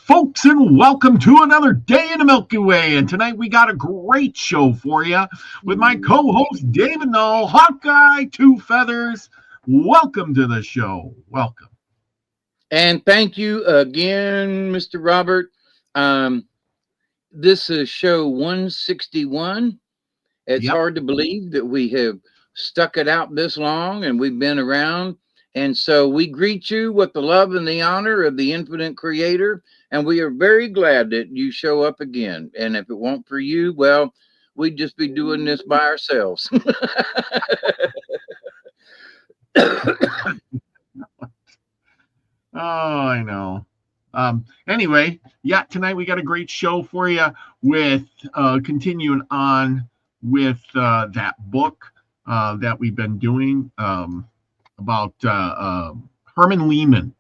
folks, and welcome to another day in the Milky Way. And tonight we got a great show for you with my co-host David Null, Hawkeye Two Feathers. Welcome to the show. Welcome. And thank you again, Mr. Robert. This is show 161. It's hard to believe that we have stuck it out this long and we've been around. And so we greet you with the love and the honor of the infinite creator. And we are very glad that you show up again. And if it weren't for you, well, we'd just be doing this by ourselves. Oh, I know. Anyway, tonight we got a great show for you with continuing on with that book that we've been doing about Herman Lehman.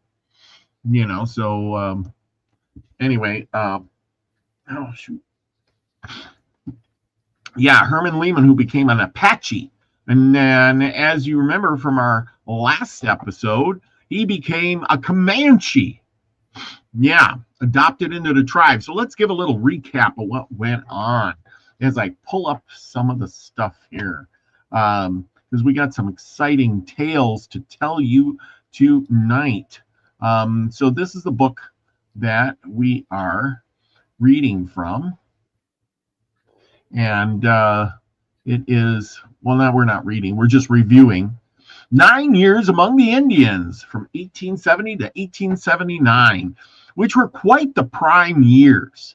Anyway, Herman Lehman, who became an Apache. And then, as you remember from our last episode, he became a Comanche. Adopted into the tribe. So let's give a little recap of what went on as I pull up some of the stuff here. Because we got some exciting tales to tell you tonight. So this is the book that we are reading from. And it is, well, no, we're not reading. We're just reviewing 9 Years Among the Indians from 1870 to 1879, which were quite the prime years.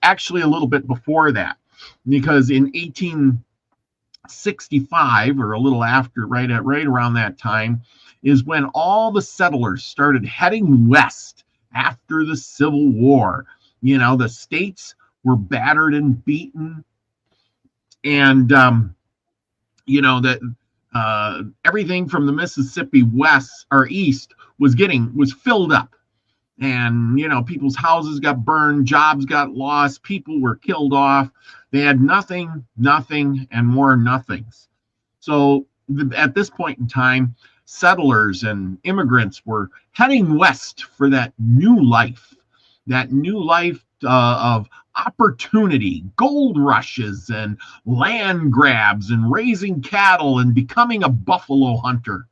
Actually, a little bit before that, because in 1865, or a little after, right around that time, is when all the settlers started heading west after the Civil War. The states were battered and beaten, and everything from the Mississippi west or east was filled up, and people's houses got burned, jobs got lost, people were killed off. They had nothing, and more nothings. So at this point in time, settlers and immigrants were heading west for that new life of opportunity, gold rushes and land grabs and raising cattle and becoming a buffalo hunter.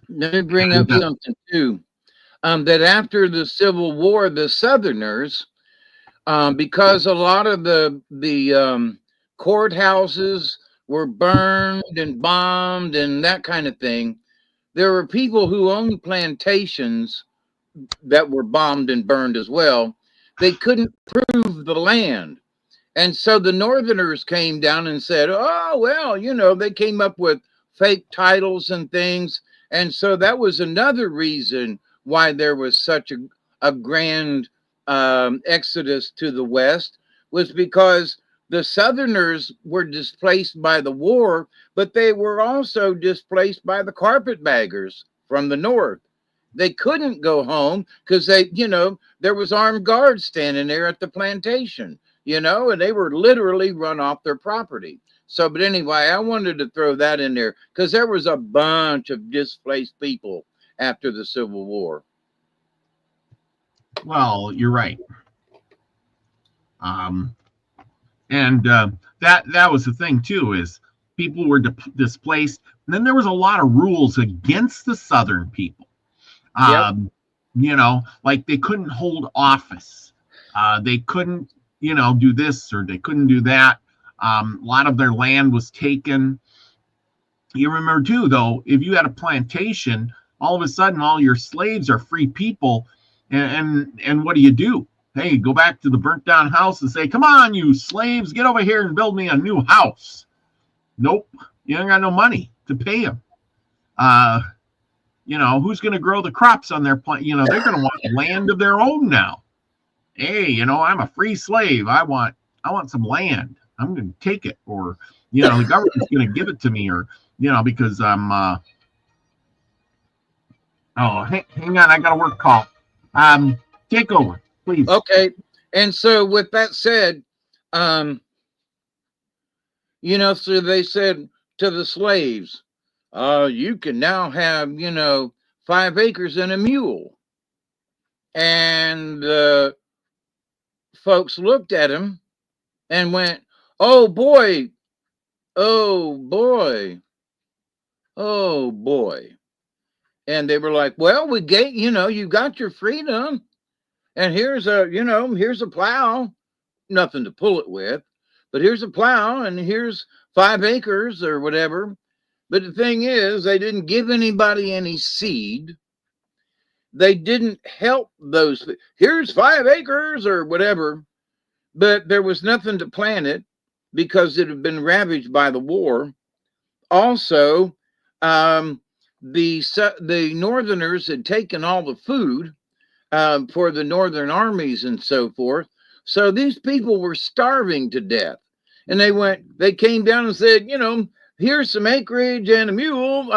Let me bring up something too. That after the Civil War, the Southerners, because a lot of the courthouses were burned and bombed and that kind of thing, there were people who owned plantations that were bombed and burned as well. They couldn't prove the land. And so the Northerners came down and said, oh, well, they came up with fake titles and things. And so that was another reason why there was such a grand exodus to the West, was because the Southerners were displaced by the war, but they were also displaced by the carpetbaggers from the North. They couldn't go home because there was armed guards standing there at the plantation, and they were literally run off their property. So, but anyway, I wanted to throw that in there because there was a bunch of displaced people after the Civil War. Well, you're right. And that was the thing too, is people were displaced. And then there was a lot of rules against the Southern people. Like they couldn't hold office. They couldn't, do this, or they couldn't do that. A lot of their land was taken. You remember too, though, if you had a plantation, all of a sudden all your slaves are free people. And what do? Hey, go back to the burnt down house and say, come on, you slaves, get over here and build me a new house. Nope. You ain't got no money to pay them. Who's going to grow the crops on their plant? They're going to want land of their own now. Hey, I'm a free slave. I want some land. I'm going to take it, or, the government's going to give it to me, or, because I'm, hang on. I got a work call. Take over, please. Okay. And so with that said, so they said to the slaves, you can now have, 5 acres and a mule. And folks looked at him and went, "Oh boy, oh boy, oh boy." And they were like, "Well, we gave, you got your freedom, and here's a plow, nothing to pull it with, but here's a plow, and here's 5 acres or whatever." But the thing is, they didn't give anybody any seed. They didn't help those. Here's 5 acres or whatever, but there was nothing to plant it because it had been ravaged by the war. Also, the Northerners had taken all the food for the Northern armies and so forth. So these people were starving to death. And they came down and said, here's some acreage and a mule,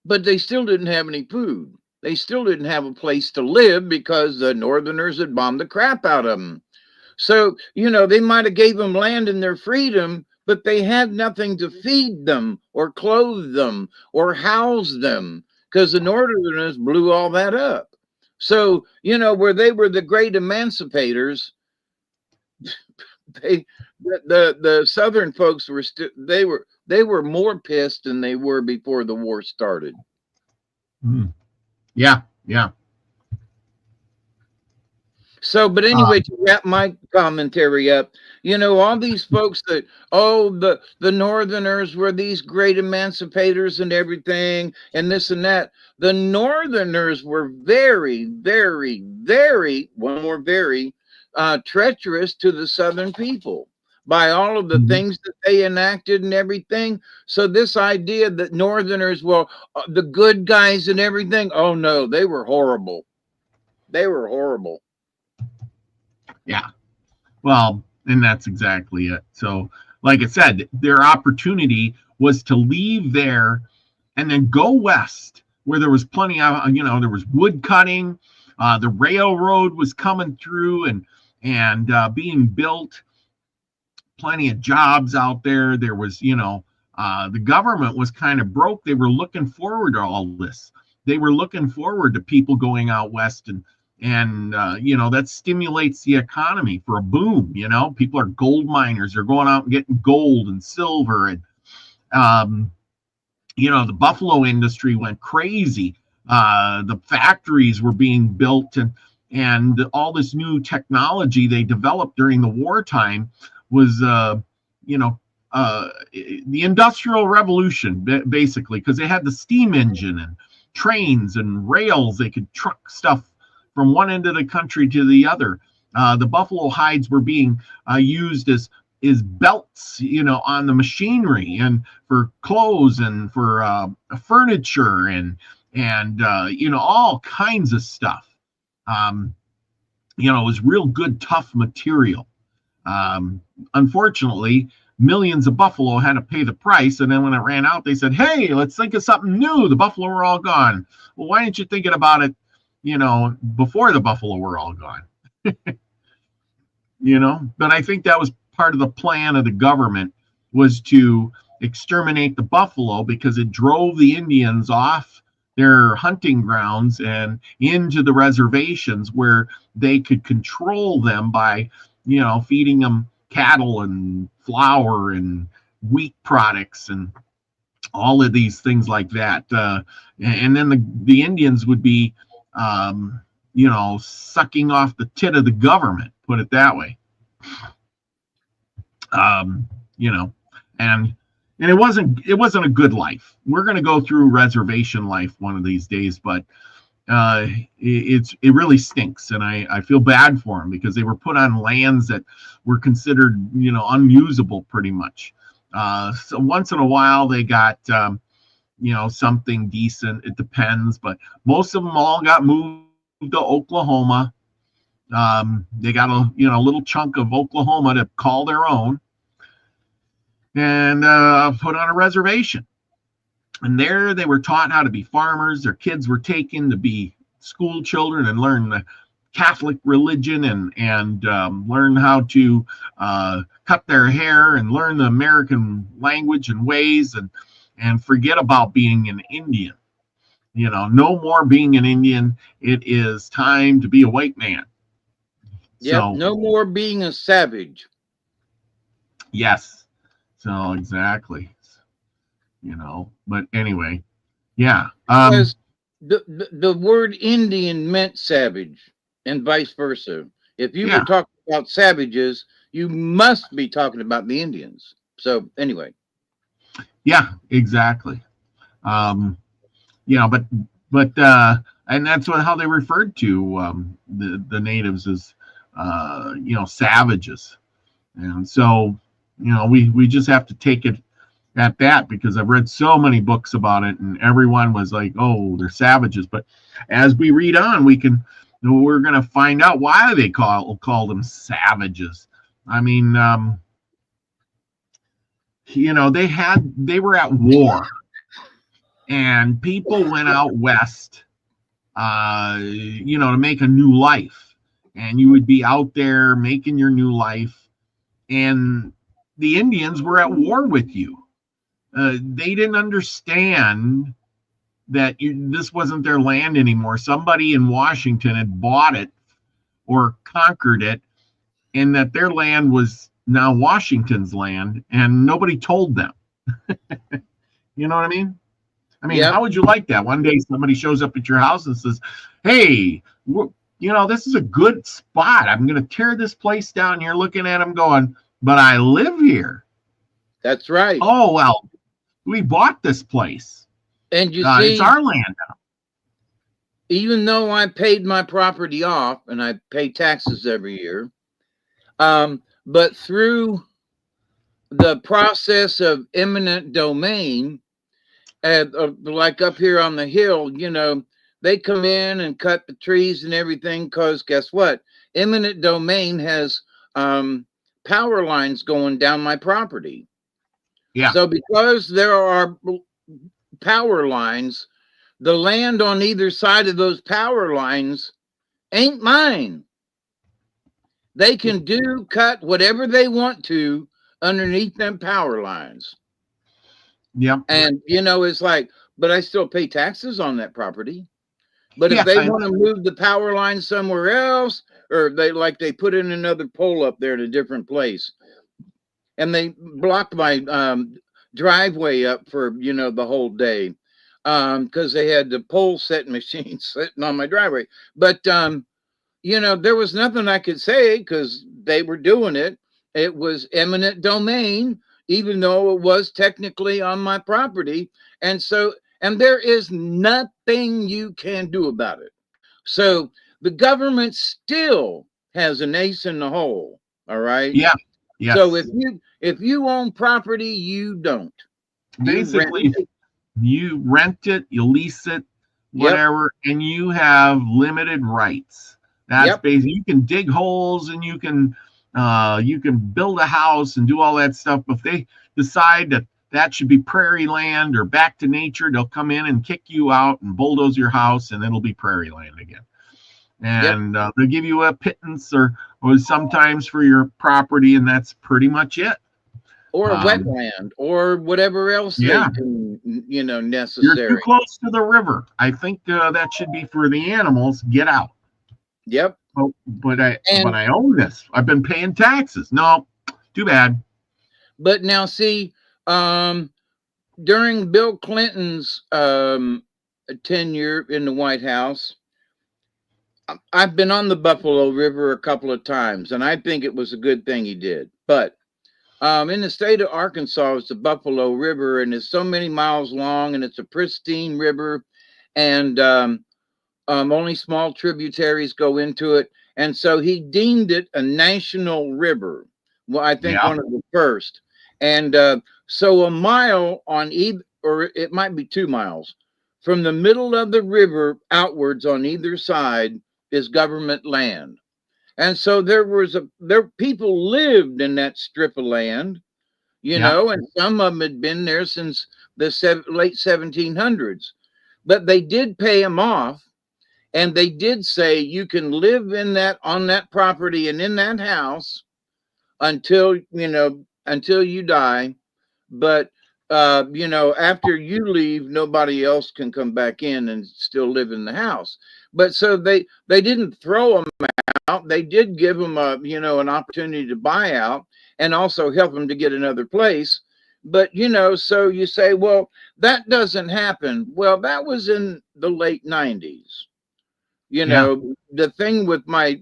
but they still didn't have any food. They still didn't have a place to live because the Northerners had bombed the crap out of them. So, they might have gave them land in their freedom, but they had nothing to feed them or clothe them or house them because the Northerners blew all that up. So, where they were the great emancipators, the Southern folks were they were more pissed than they were before the war started. Yeah. So, but anyway, to wrap my commentary up, all these folks that, the Northerners were these great emancipators and everything, and this and that. The Northerners were very, very, very, one more very, treacherous to the Southern people by all of the things that they enacted and everything. So this idea that Northerners were the good guys and everything, oh no, they were horrible. They were horrible. Yeah. Well, and that's exactly it. So, like I said, their opportunity was to leave there and then go west where there was plenty of, there was wood cutting, the railroad was coming through and being built, plenty of jobs out there. There was, the government was kind of broke. They were looking forward to all this. They were looking forward to people going out west and that stimulates the economy for a boom. People are gold miners. They're going out and getting gold and silver. And, the buffalo industry went crazy. The factories were being built and all this new technology they developed during the wartime was, the Industrial Revolution, basically, because they had the steam engine and trains and rails. They could truck stuff from one end of the country to the other. The buffalo hides were being used as belts, on the machinery and for clothes and for furniture and all kinds of stuff. It was real good, tough material. Unfortunately, millions of buffalo had to pay the price. And then when it ran out, they said, hey, let's think of something new. The buffalo were all gone. Well, why didn't you think about it, before the buffalo were all gone? But I think that was part of the plan of the government, was to exterminate the buffalo because it drove the Indians off their hunting grounds and into the reservations where they could control them by, feeding them cattle and flour and wheat products and all of these things like that. And then the Indians would be, sucking off the tit of the government, put it that way. And it wasn't a good life. We're going to go through reservation life one of these days, but it really stinks, and I feel bad for them because they were put on lands that were considered unusable pretty much. So once in a while they got something decent. It depends, but most of them all got moved to Oklahoma. They got a little chunk of Oklahoma to call their own and put on a reservation. And there they were taught how to be farmers. Their kids were taken to be school children and learn the Catholic religion and learn how to cut their hair and learn the American language and ways and forget about being an Indian. You know, no more being an Indian. It is time to be a white man. Yep. So, No more being a savage. yes. So, exactly. You know, but anyway, yeah. Because the word Indian meant savage and vice versa. If you were Yeah. talking about savages, you must be talking about the Indians. So anyway, Yeah, exactly. Um, you know, but and that's what how they referred to the natives as you know, savages. And so, you know, we just have to take it at that, because I've read so many books about it, and everyone was like, "Oh, they're savages." But as we read on, we're going to find out why they call them savages. I mean, you know, they were at war, and people went out west, you know, to make a new life, and you would be out there making your new life, and the Indians were at war with you. They didn't understand that this wasn't their land anymore. Somebody in Washington had bought it or conquered it, and that their land was now Washington's land, and nobody told them. You know what I mean? I mean, yep, how would you like that? One day somebody shows up at your house and says, "Hey, you know, this is a good spot. I'm going to tear this place down." You're looking at them going, "But I live here." that's right. "Oh, well, we bought this place. And you It's see, our land." even though I paid my property off and I pay taxes every year, but through the process of eminent domain, like up here on the hill, you know, they come in and cut the trees and everything because guess what? Eminent domain has power lines going down my property. Yeah. So because there are power lines, the land on either side of those power lines ain't mine. They can cut whatever they want to underneath them power lines. Yep. And, you know, it's like, but I still pay taxes on that property. But if Yeah. they want to move the power line somewhere else, or they put in another pole up there in a different place, and they blocked my driveway up for, you know, the whole day because they had the pole setting machine sitting on my driveway. But you know, there was nothing I could say because they were doing it. It was eminent domain, even though it was technically on my property. And so, and there is nothing you can do about it. So the government still has an ace in the hole. All right. Yeah. So Yes. if you own property, you don't. You rent Basically, it. you rent it, you lease it, Yep. whatever, and you have limited rights. That's Yep. basically, you can dig holes and you can build a house and do all that stuff. But if they decide that that should be prairie land or back to nature, they'll come in and kick you out and bulldoze your house, and it'll be prairie land again. Yep. And they'll give you a pittance or sometimes for your property, and that's pretty much it. Or a Um, wetland or whatever else they yeah, do, you know, you're too necessary. close to the river. I think that should be for the animals. Get out. Yep. Oh, but And I own this. I've been paying taxes. No, too bad. but now see, um, during Bill Clinton's tenure in the White House, I've been on the Buffalo River a couple of times, and I think it was a good thing he did. But in the state of Arkansas, it's the Buffalo River, and it's so many miles long, and it's a pristine river, and only small tributaries go into it. And so he deemed it a national river. Well, I think Yeah, one of the first. And so a mile on either, or it might be 2 miles from the middle of the river outwards on either side is government land. And so there people lived in that strip of land, you yeah, know, and some of them had been there since the late 1700s. But they did pay them off, and they did say you can live in that on that property and in that house until, you know, until you die. But you know, after you leave, nobody else can come back in and still live in the house. But so they didn't throw them out. They did give them a, you know, an opportunity to buy out and also help them to get another place. But, you know, so you say, well, that doesn't happen. Well, that was in the late 90s. You Yeah. know, the thing with my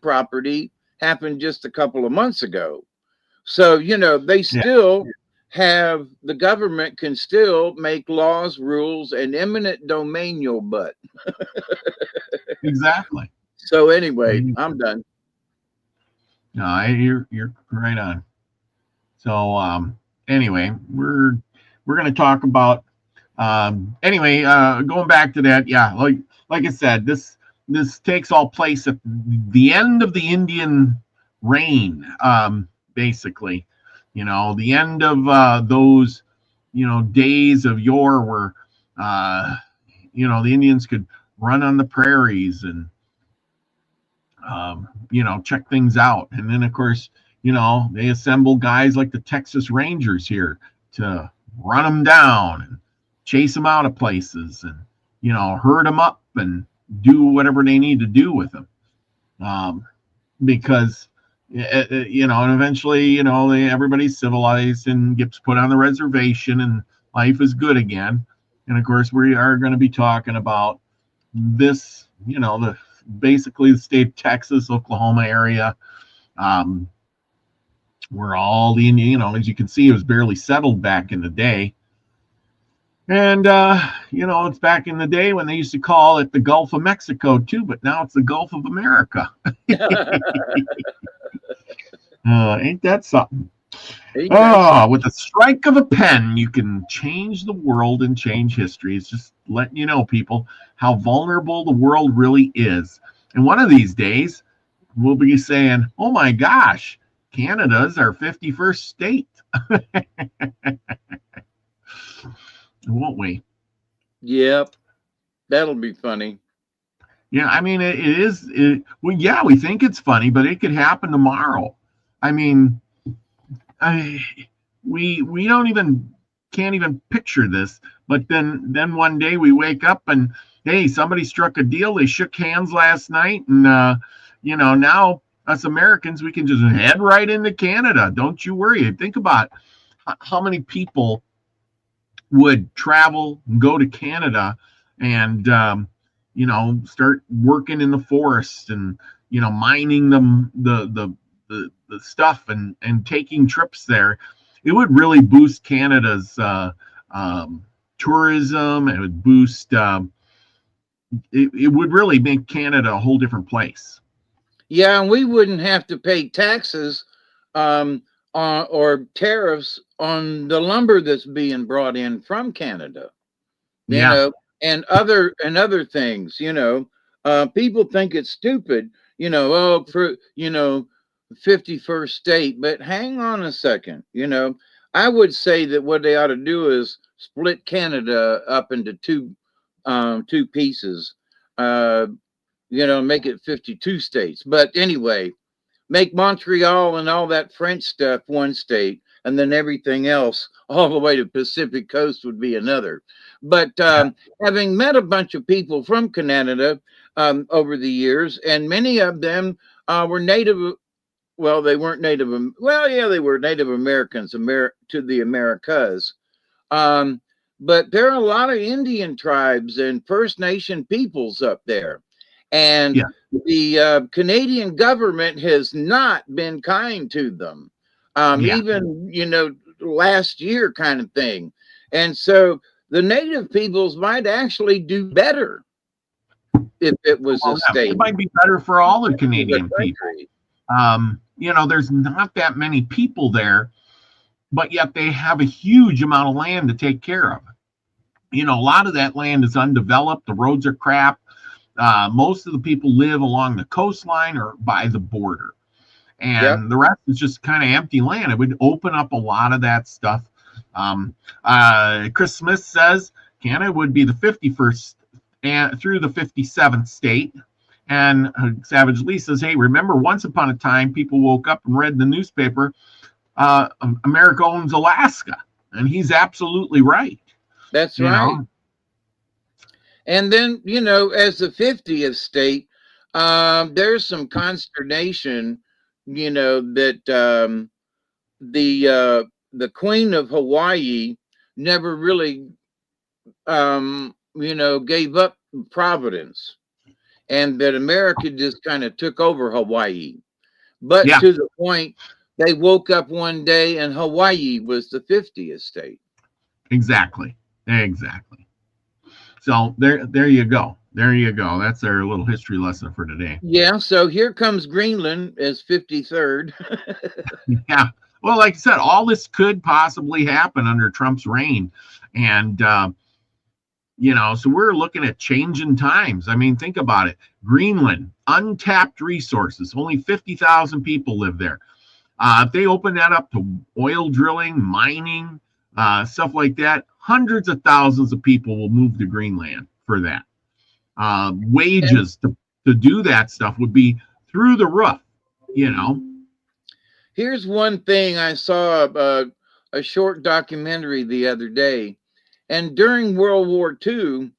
property happened just a couple of months ago. So, you know, they Yeah. still have, the government can still make laws, rules, and eminent domain your butt. Exactly. So anyway, I'm done. No, you're right on. So anyway, we're going to talk about anyway, going back to that. Yeah, like I said, this takes all place at the end of the Indian reign, basically. You know, the end of those, you know, days of yore where you know, the Indians could run on the prairies and you know, check things out. And then, of course, you know, they assemble guys like the Texas Rangers here to run them down and chase them out of places and, you know, herd them up and do whatever they need to do with them. Because, you know, and eventually, you know, everybody's civilized and gets put on the reservation and life is good again. And of course, we are going to be talking about this, you know, basically the state of Texas, Oklahoma area, where all the Indian, you know, as you can see, it was barely settled back in the day. And, you know, it's back in the day when they used to call it the Gulf of Mexico too, but now it's the Gulf of America. Ain't that something? With a strike of a pen, you can change the world and change history. It's just letting you know, people, how vulnerable the world really is. And one of these days, we'll be saying, oh my gosh, Canada's our 51st state. Won't we? Yep. That'll be funny. Yeah, I mean, it is. Well, yeah, we think it's funny, but it could happen tomorrow. I mean, we can't even picture this. But then one day we wake up and hey, somebody struck a deal. They shook hands last night, and you know, now us Americans, we can just head right into Canada. Don't you worry. Think about how many people would travel and go to Canada and you know, start working in the forest and, you know, mining the stuff and taking trips there. It would really boost Canada's tourism. It would boost it would really make Canada a whole different place. Yeah, and we wouldn't have to pay taxes or tariffs on the lumber that's being brought in from Canada. You know, and other things, you know. People think it's stupid, you know, oh, for, you know, 51st state, but hang on a second, you know. I would say that what they ought to do is split Canada up into two pieces. You know, make it 52 states. But anyway, make Montreal and all that French stuff one state, and then everything else all the way to Pacific Coast would be another. But having met a bunch of people from Canada over the years, and many of them were native. Well, they weren't native. Well, yeah, they were Native Americans to the Americas. But there are a lot of Indian tribes and First Nation peoples up there. And the Canadian government has not been kind to them, even, you know, last year kind of thing. And so the native peoples might actually do better if it was a state. It might be better for all the Canadian people. You know, there's not that many people there, but yet they have a huge amount of land to take care of. You know, a lot of that land is undeveloped. The roads are crap. Most of the people live along the coastline or by the border, and the rest is just kind of empty land. It would open up a lot of that stuff. Chris Smith says Canada would be the 51st and through the 57th state. And Savage Lee says, hey, remember once upon a time, people woke up and read the newspaper, America owns Alaska. And he's absolutely right. That's right. And then, as the 50th state, there's some consternation, that the Queen of Hawaii never really, gave up Providence, and that America just kind of took over Hawaii. But to the point, they woke up one day and Hawaii was the 50th state. Exactly. So there you go. That's our little history lesson for today. Yeah. So here comes Greenland as 53rd. Yeah. Well, like I said, all this could possibly happen under Trump's reign. And, so we're looking at changing times. I mean, think about it. Greenland, untapped resources, only 50,000 people live there. If they open that up to oil drilling, mining, stuff like that, hundreds of thousands of people will move to Greenland for that. Wages to do that stuff would be through the roof, Here's one thing. I saw a short documentary the other day, and during World War II,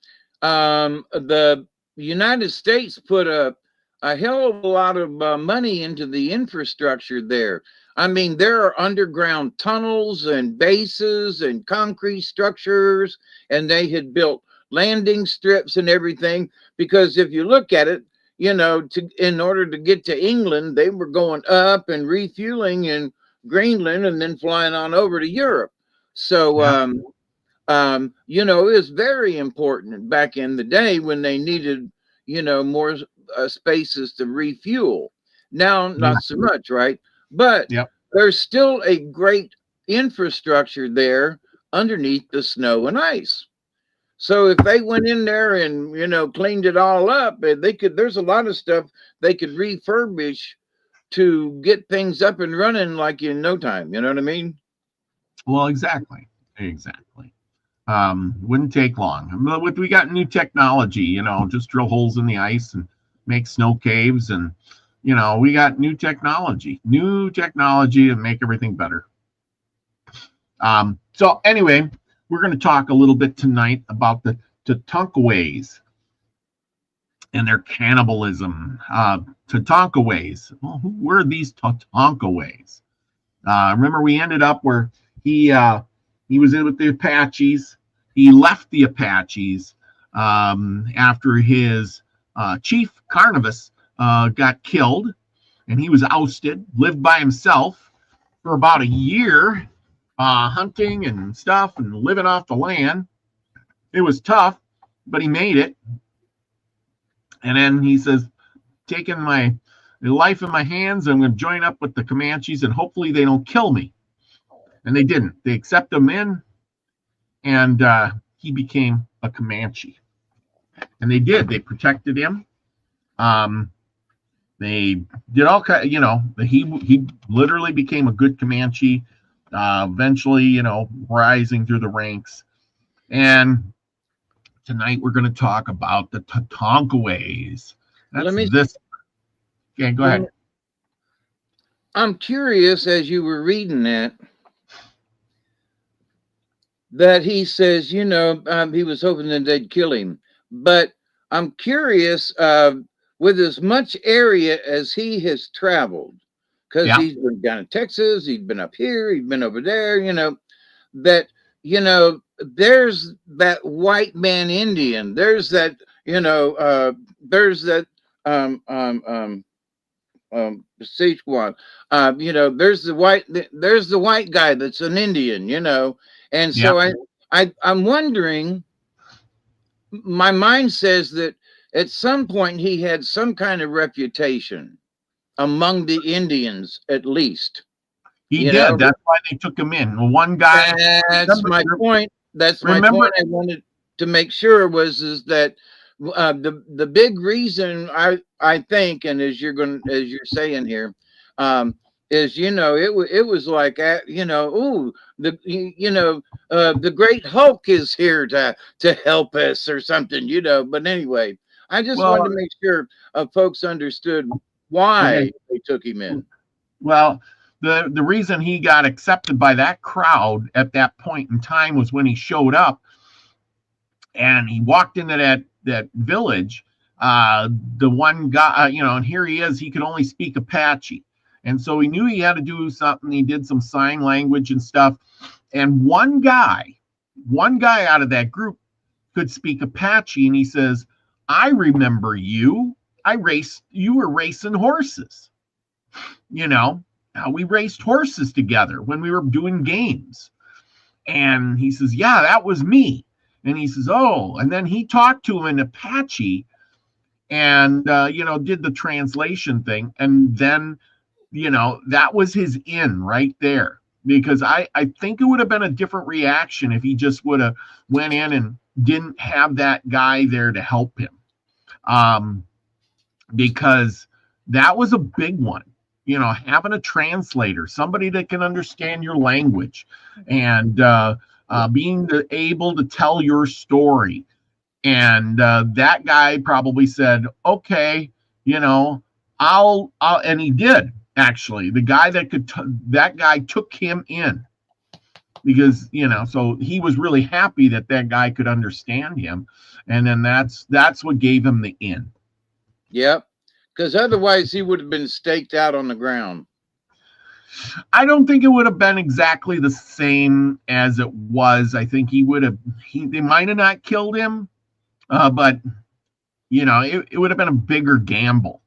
the United States put a hell of a lot of money into the infrastructure there. I mean, there are underground tunnels and bases and concrete structures, and they had built landing strips and everything, because if you look at it, in order to get to England, they were going up and refueling in Greenland and then flying on over to Europe. So, it was very important back in the day when they needed, more spaces to refuel. Now, not so much, right? But there's still a great infrastructure there underneath the snow and ice. So if they went in there and, cleaned it all up, there's a lot of stuff they could refurbish to get things up and running like in no time. You know what I mean? Well, exactly. Wouldn't take long. We got new technology, just drill holes in the ice and make snow caves. And, we got new technology to make everything better. So anyway, we're going to talk a little bit tonight about the Tatonkaways and their cannibalism. Tatonkaways. Well, who were these Tatonkaways? Remember, we ended up where he was in with the Apaches. He left the Apaches after his chief Carnivus got killed, and he was ousted. Lived by himself for about a year. Hunting and stuff and living off the land. It was tough, but he made it. And then he says, taking my life in my hands, I'm going to join up with the Comanches and hopefully they don't kill me. And they didn't. They accepted him in, and he became a Comanche. And they did. They protected him. They did all kinds, he literally became a good Comanche. Eventually, rising through the ranks. And tonight we're going to talk about the Tatonkaways. Okay, go ahead. I'm curious, as you were reading that he says, he was hoping that they'd kill him. But I'm curious, with as much area as he has traveled, because he's been down in Texas, he's been up here, he's been over there, that, there's that white man Indian, there's that, there's that, Sichuan, there's the white guy that's an Indian, and so I'm wondering, my mind says that at some point he had some kind of reputation among the Indians, at least. He did. That's why they took him in. One guy. That's my point. That's my point. I wanted to make sure is that the big reason I think, and as you're saying here, is it was like the great Hulk is here to help us or something, But anyway, I just wanted to make sure folks understood why they took him in. Well, the reason he got accepted by that crowd at that point in time was when he showed up and he walked into that village. The one guy, and here he is. He could only speak Apache, and so he knew he had to do something. He did some sign language and stuff. And one guy out of that group could speak Apache, and he says, "I remember you. You were racing horses. We raced horses together when we were doing games." And he says, "Yeah, that was me." And he says, "Oh," and then he talked to him in Apache and, did the translation thing. And then, that was his in right there, because I think it would have been a different reaction if he just would have went in and didn't have that guy there to help him. Because that was a big one, having a translator, somebody that can understand your language, and being able to tell your story. And that guy probably said, "Okay, I'll," and he did actually. The guy that guy took him in, because so he was really happy that guy could understand him, and then that's what gave him the in. Yep, because otherwise he would have been staked out on the ground. I don't think it would have been exactly the same as it was. I think they might have not killed him, but it would have been a bigger gamble.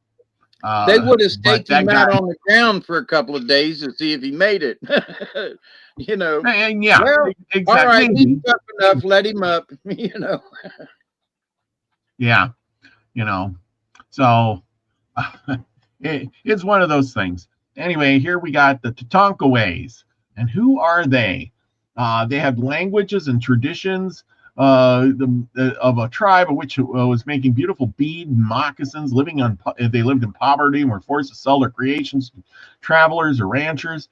They would have staked him out on the ground for a couple of days to see if he made it. And yeah, well, exactly. All right, he's up enough. Let him up. Yeah, so it's one of those things. Anyway, here we got the Tatankaways. And who are they? They have languages and traditions of a tribe which was making beautiful bead and moccasins. They lived in poverty and were forced to sell their creations to travelers or ranchers.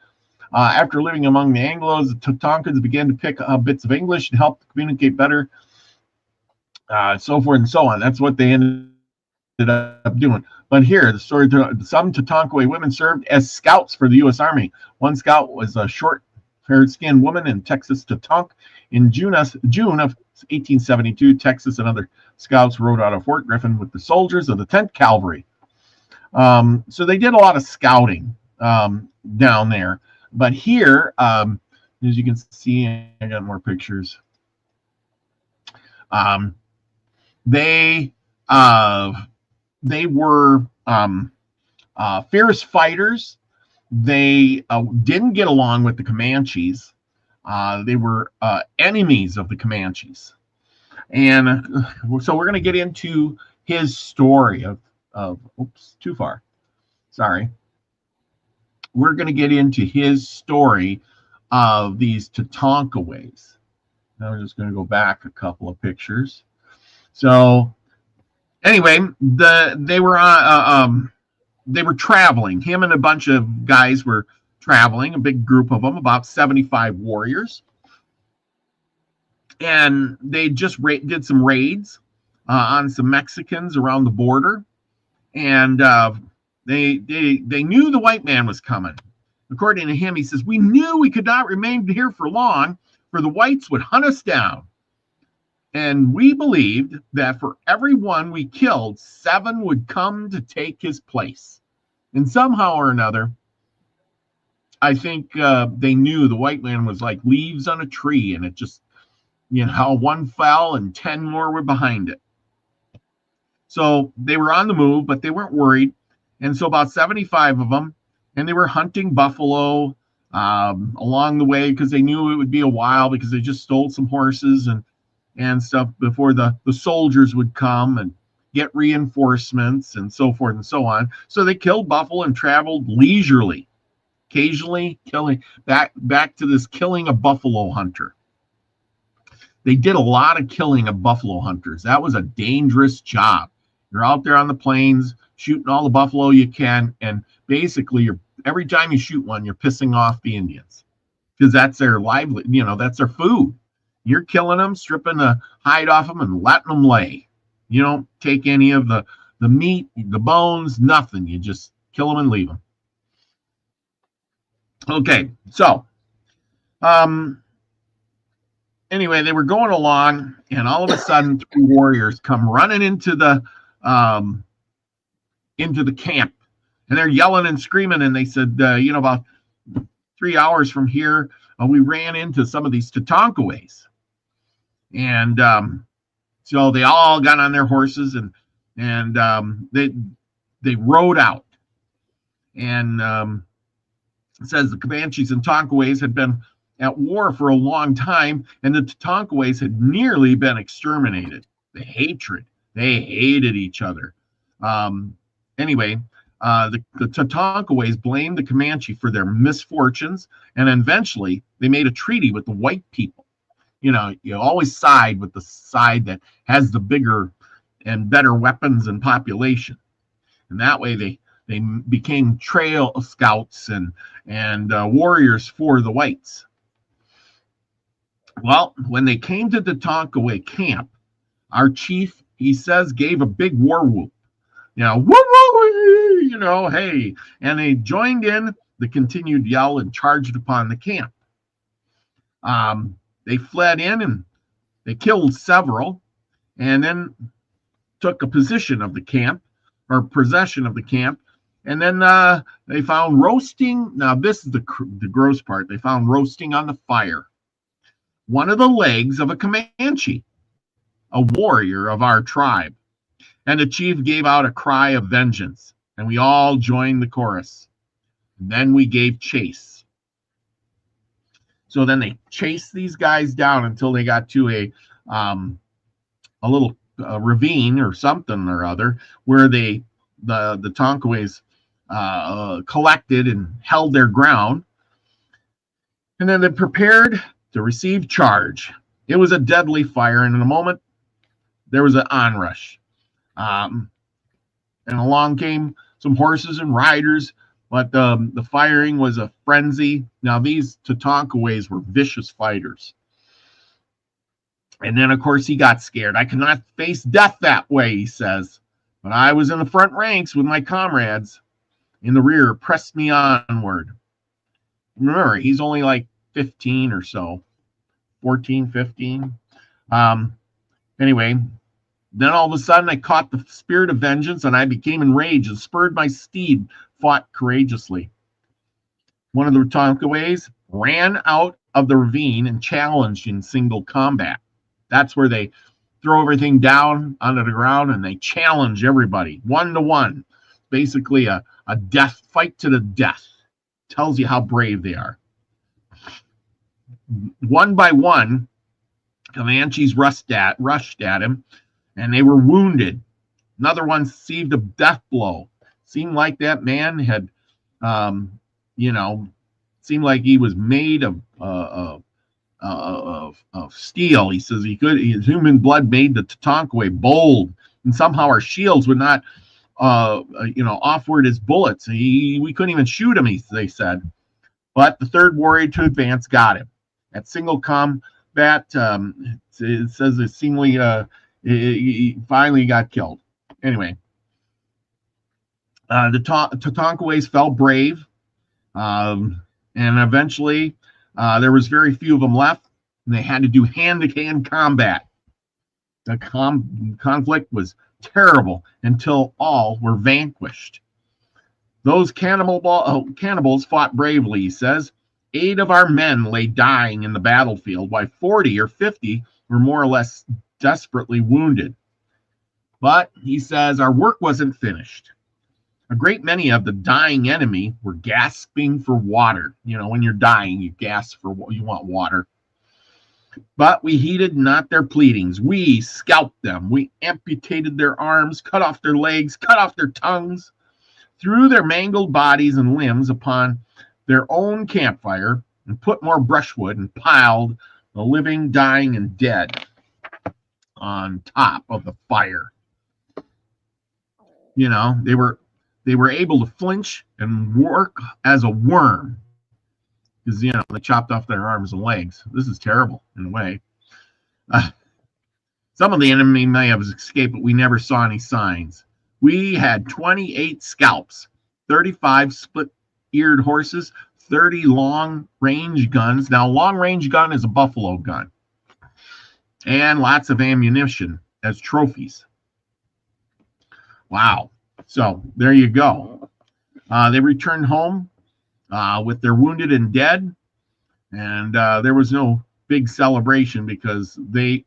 After living among the Anglos, the Tatankans began to pick up bits of English to help communicate better, so forth and so on. That's what they ended up doing. But here, the story: some Tatankaway women served as scouts for the U.S. Army. One scout was a short-haired-skinned woman in Texas Tatank. In June of 1872, Texas and other scouts rode out of Fort Griffin with the soldiers of the 10th Cavalry. So they did a lot of scouting down there. But here, as you can see, I got more pictures. They were fierce fighters. They didn't get along with the Comanches. They were enemies of the Comanches. And so we're going to get into his story of oops, too far. Sorry. We're going to get into his story of these Tatankaways. Now we're just going to go back a couple of pictures. So anyway, they were traveling. Him and a bunch of guys were traveling, a big group of them, about 75 warriors. And they just did some raids on some Mexicans around the border. And they knew the white man was coming. According to him, he says, "We knew we could not remain here for long, for the whites would hunt us down. And we believed that for every one we killed, 7 would come to take his place." And somehow or another, I think they knew the white man was like leaves on a tree, and it just, one fell and 10 more were behind it. So they were on the move, but they weren't worried. And so about 75 of them, and they were hunting buffalo along the way, because they knew it would be a while, because they just stole some horses and stuff before the soldiers would come and get reinforcements and so forth and so on. So they killed buffalo and traveled leisurely, occasionally killing back to this killing a buffalo hunter. They did a lot of killing of buffalo hunters. That was a dangerous job. You're out there on the plains shooting all the buffalo you can, and basically every time you shoot one, you're pissing off the Indians, because that's their livelihood, that's their food. You're killing them, stripping the hide off them, and letting them lay. You don't take any of the meat, the bones, nothing. You just kill them and leave them. Okay, so um, anyway, they were going along, and all of a sudden, three warriors come running um, into the camp, and they're yelling and screaming. And they said, about 3 hours from here, we ran into some of these Tatankaways, and so they all got on their horses and they rode out. And it says the Comanches and Tonkaways had been at war for a long time, and the Tatankaways had nearly been exterminated. The hatred, they hated each other. Anyway, the Tatankaways blamed the Comanche for their misfortunes, and eventually they made a treaty with the white people. You always side with the side that has the bigger and better weapons and population, and that way they became trail scouts and warriors for the whites. Well, when they came to the Tonkaway camp, our chief, he says, gave a big war whoop. Woo, woo, hey. And they joined in the continued yell and charged upon the camp. They fled in and they killed several, and then took a position of the camp, or possession of the camp. And then they found roasting. Now, this is the gross part. They found roasting on the fire one of the legs of a Comanche, a warrior of our tribe. And the chief gave out a cry of vengeance, and we all joined the chorus. And then we gave chase. So then they chased these guys down until they got to a little ravine or something or other, where the Tonkaways collected and held their ground. And then they prepared to receive charge. It was a deadly fire, and in a moment, there was an onrush. And along came some horses and riders, but the firing was a frenzy. Now, these Tatankaways were vicious fighters. And then, of course, he got scared. I cannot face death that way, he says. But I was in the front ranks with my comrades. In the rear, pressed me onward. Remember, he's only like 15 or so, 14, 15. Anyway, then all of a sudden I caught the spirit of vengeance, and I became enraged and spurred my steed, fought courageously. One of the Tonkaways ran out of the ravine and challenged in single combat. That's where they throw everything down onto the ground and they challenge everybody 1-to-1. Basically a death fight to the death. Tells you how brave they are. One by one, Comanches rushed at him, and they were wounded. Another one received a death blow. Seemed like that man had, seemed like he was made of steel. He says his human blood made the Tatankaway bold, and somehow our shields would not, offward his bullets. We couldn't even shoot him, they said. But the third warrior to advance got him. At single combat, it says it seemingly he finally got killed. Anyway, the Tatankaways fell brave, and eventually there was very few of them left, and they had to do hand-to-hand combat. The conflict was terrible until all were vanquished. Those cannibals fought bravely, he says. 8 of our men lay dying in the battlefield, while 40 or 50 were more or less desperately wounded. But, he says, our work wasn't finished. A great many of the dying enemy were gasping for water. When you're dying, you gasp for what you want, water. But we heeded not their pleadings. We scalped them. We amputated their arms, cut off their legs, cut off their tongues, threw their mangled bodies and limbs upon their own campfire, and put more brushwood and piled the living, dying, and dead on top of the fire. They were able to flinch and work as a worm, because they chopped off their arms and legs. This is terrible in a way. Some of the enemy may have escaped, but we never saw any signs. We had 28 scalps, 35 split-eared horses, 30 long-range guns. Now, long-range gun is a buffalo gun. And lots of ammunition as trophies. Wow. So, there you go. They returned home with their wounded and dead. And there was no big celebration because a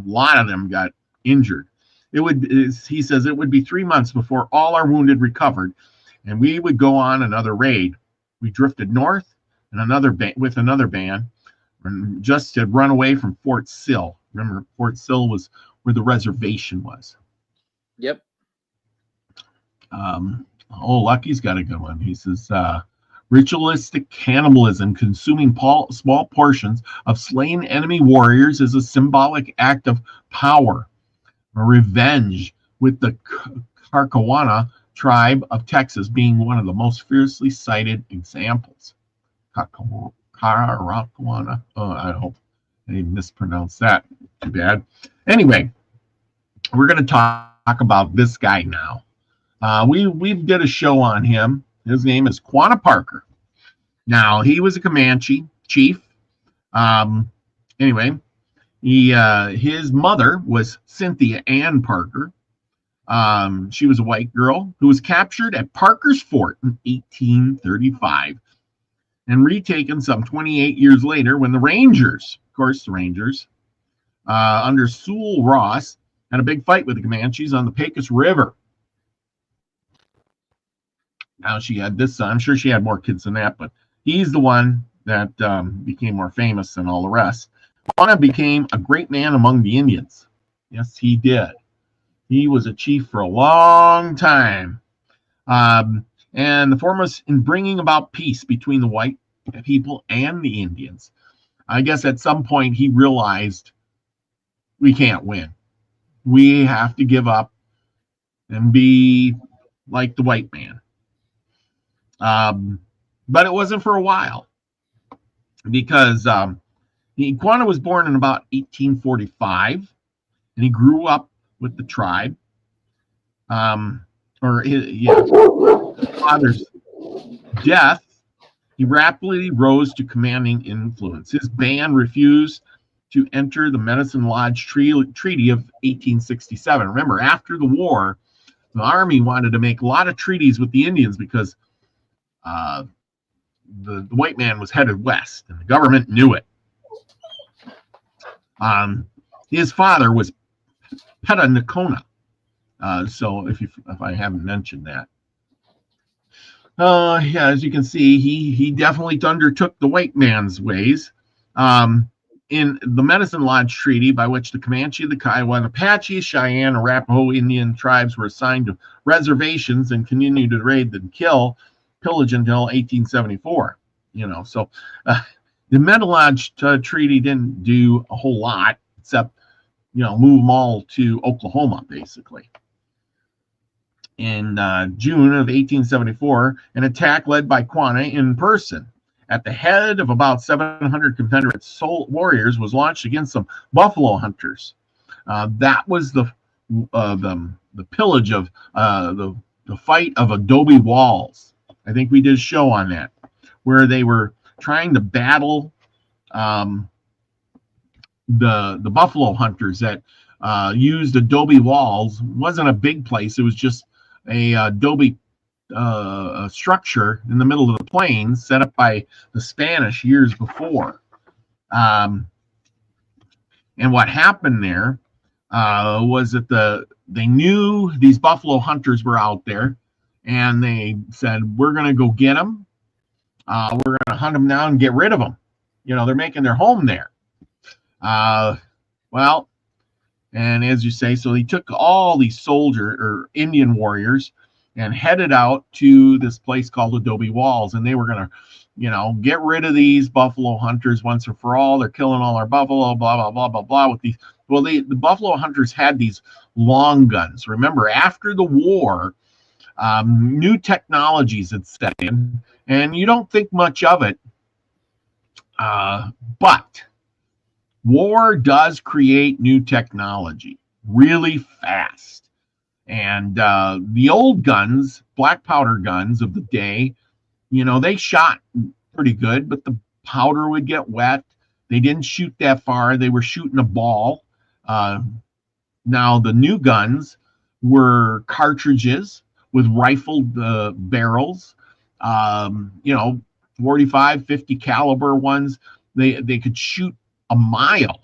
lot of them got injured. He says it would be 3 months before all our wounded recovered, and we would go on another raid. We drifted north and with another band, and just had run away from Fort Sill. Remember, Fort Sill was where the reservation was. Yep. Lucky's got a good one. He says, ritualistic cannibalism, consuming small portions of slain enemy warriors, is a symbolic act of power, revenge, with the Carcawana tribe of Texas being one of the most fiercely cited examples. Carcawana. Oh, I hope I mispronounced that. Too bad. Anyway, we're going to talk about this guy now. We did a show on him. His name is Quanah Parker. Now, he was a Comanche chief. Anyway, his mother was Cynthia Ann Parker. She was a white girl who was captured at Parker's Fort in 1835 and retaken some 28 years later when the Rangers, of course, under Sewell Ross, had a big fight with the Comanches on the Pecos River. Now, she had this son. I'm sure she had more kids than that, but he's the one that became more famous than all the rest. Quanah became a great man among the Indians. Yes, he did. He was a chief for a long time. And the foremost in bringing about peace between the white people and the Indians. I guess at some point he realized we can't win. We have to give up and be like the white man. But it wasn't for a while, because Quanah was born in about 1845, and he grew up with the tribe. His father's death, he rapidly rose to commanding influence. His band refused to enter the Medicine Lodge Treaty of 1867. Remember, after the war, the Army wanted to make a lot of treaties with the Indians because the white man was headed west, and the government knew it. His father was Petah-Nakona. So if I haven't mentioned that, as you can see, he definitely undertook the white man's ways. In the Medicine Lodge Treaty, by which the Comanche, the Kiowa, Apache, Cheyenne, and Arapaho Indian tribes were assigned to reservations and continued to raid and pillage until 1874. So the Medicine Lodge Treaty didn't do a whole lot except, move them all to Oklahoma, basically. In June of 1874, an attack led by Quanah in person at the head of about 700 Confederate warriors was launched against some buffalo hunters. That was the pillage of the fight of Adobe Walls. I think we did a show on that, where they were trying to battle the buffalo hunters that used Adobe Walls. It wasn't a big place. It was just a adobe structure in the middle of the plains set up by the Spanish years before. And what happened there was that they knew these buffalo hunters were out there, and they said, we're going to go get them. We're going to hunt them down and get rid of them. They're making their home there. And as you say, so he took all these Indian warriors and headed out to this place called Adobe Walls, and they were going to, get rid of these buffalo hunters once and for all. They're killing all our buffalo, blah, blah, blah, blah, blah. The buffalo hunters had these long guns. Remember, after the war, new technologies had set in, and you don't think much of it, but war does create new technology really fast. And the old guns, black powder guns of the day, they shot pretty good, but the powder would get wet. They didn't shoot that far. They were shooting a ball. Now, the new guns were cartridges with rifled barrels, 45, 50 caliber ones. They could shoot a mile,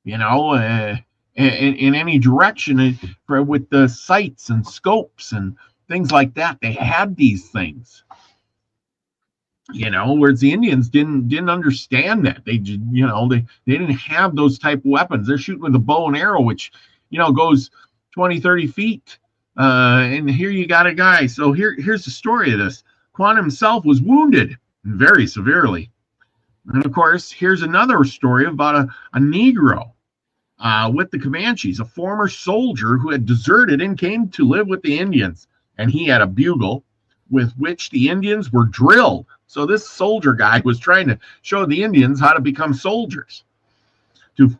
in any direction with the sights and scopes and things like that. They had these things, whereas the Indians didn't understand that. They didn't have those type of weapons. They're shooting with a bow and arrow, which goes 20, 30 feet. And here you got a guy. So here's the story of this. Quan himself was wounded very severely. And of course, here's another story about a Negro with the Comanches, a former soldier who had deserted and came to live with the Indians. And he had a bugle with which the Indians were drilled. So this soldier guy was trying to show the Indians how to become soldiers. To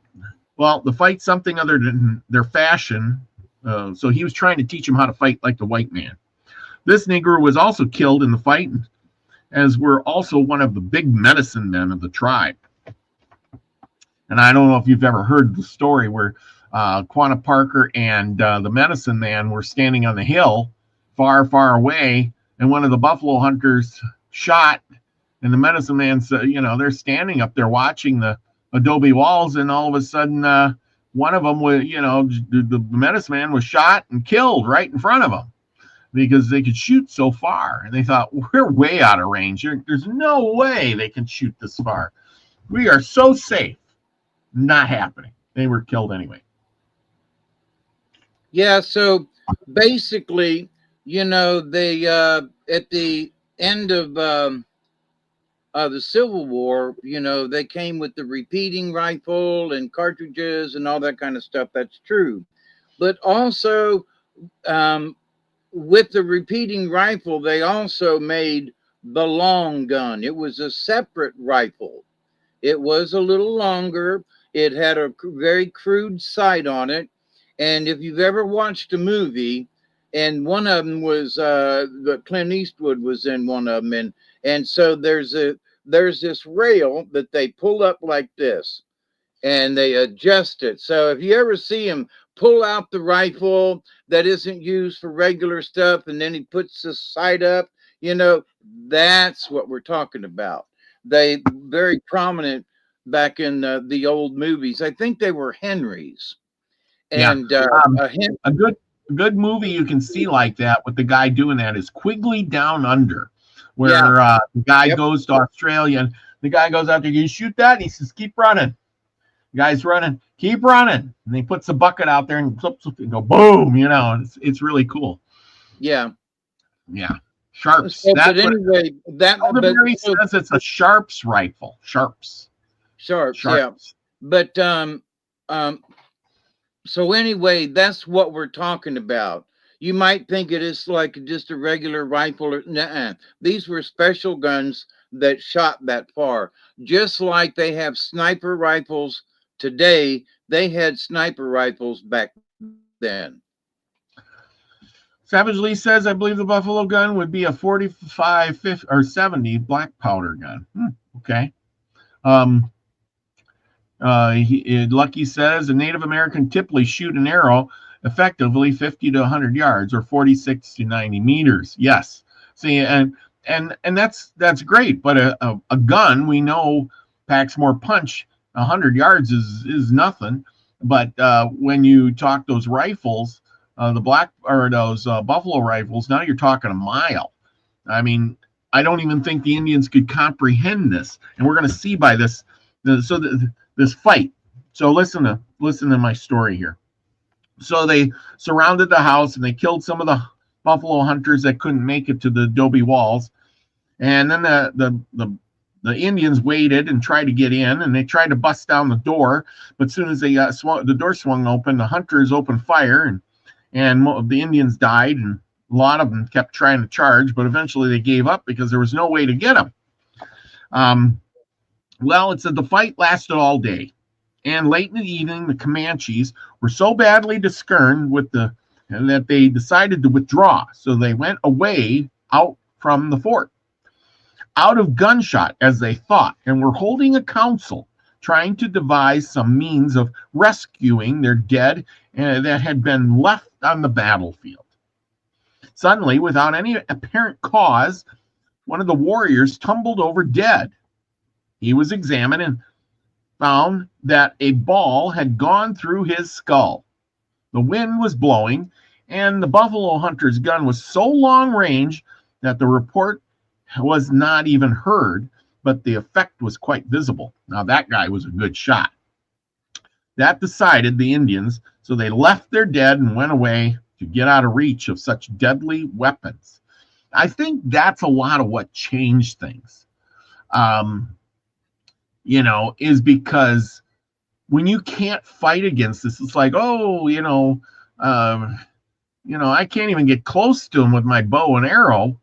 fight something other than their fashion. So he was trying to teach them how to fight like the white man. This Negro was also killed in the fight, as were also one of the big medicine men of the tribe. And I don't know if you've ever heard the story where Quanah Parker and the medicine man were standing on the hill far, far away, and one of the buffalo hunters shot, and the medicine man said, they're standing up there watching the adobe walls, and all of a sudden one of them was, the medicine man was shot and killed right in front of them because they could shoot so far. And they thought, we're way out of range. There's no way they can shoot this far. We are so safe. Not happening. They were killed anyway. Yeah, so basically, they at the end of the Civil War, they came with the repeating rifle and cartridges and all that kind of stuff. That's true. But also, with the repeating rifle, they also made the long gun. It was a separate rifle. It was a little longer. It had a very crude sight on it. And if you've ever watched a movie, and one of them was Clint Eastwood was in one of them, and so there's this rail that they pull up like this, and they adjust it. So if you ever see him pull out the rifle that isn't used for regular stuff, and then he puts the sight up, that's what we're talking about. They very prominent back in the old movies. I think they were Henrys. And a good movie you can see like that with the guy doing that is Quigley Down Under, where the guy goes to Australia, and the guy goes out there, you shoot that? And he says, keep running. The guy's running, keep running. And he puts the bucket out there and flips and go boom, it's really cool. Yeah. Yeah. Sharps. So, but anyway, says it's a Sharps rifle. Sharps. Yeah. But so anyway, that's what we're talking about. You might think it is like just a regular rifle. Nuh-uh. These were special guns that shot that far. Just like they have sniper rifles today, they had sniper rifles back then. Savage Lee says, I believe the Buffalo gun would be a 45, 50, or 70 black powder gun. Okay. Lucky says a Native American typically shoot an arrow effectively 50 to 100 yards or 46 to 90 meters. Yes. See, and that's great. But a gun we know packs more punch. 100 yards is nothing. But when you talk those rifles, those buffalo rifles, now you're talking a mile. I mean, I don't even think the Indians could comprehend this, and we're going to see by this. This fight. So listen to my story here. So they surrounded the house and they killed some of the buffalo hunters that couldn't make it to the adobe walls. And then the Indians waited and tried to get in, and they tried to bust down the door. But as soon as the door swung open, the hunters opened fire, and the Indians died, and a lot of them kept trying to charge, but eventually they gave up because there was no way to get them. Well, it said the fight lasted all day, and late in the evening, the Comanches were so badly discerned that they decided to withdraw. So they went away out from the fort. out of gunshot, as they thought, and were holding a council trying to devise some means of rescuing their dead that had been left on the battlefield. Suddenly, without any apparent cause, one of the warriors tumbled over dead. He was examined and found that a ball had gone through his skull. The wind was blowing, and the buffalo hunter's gun was so long range that the report was not even heard, but the effect was quite visible. Now, that guy was a good shot. That decided the Indians, so they left their dead and went away to get out of reach of such deadly weapons. I think that's a lot of what changed things, is because when you can't fight against this, it's like, I can't even get close to them with my bow and arrow,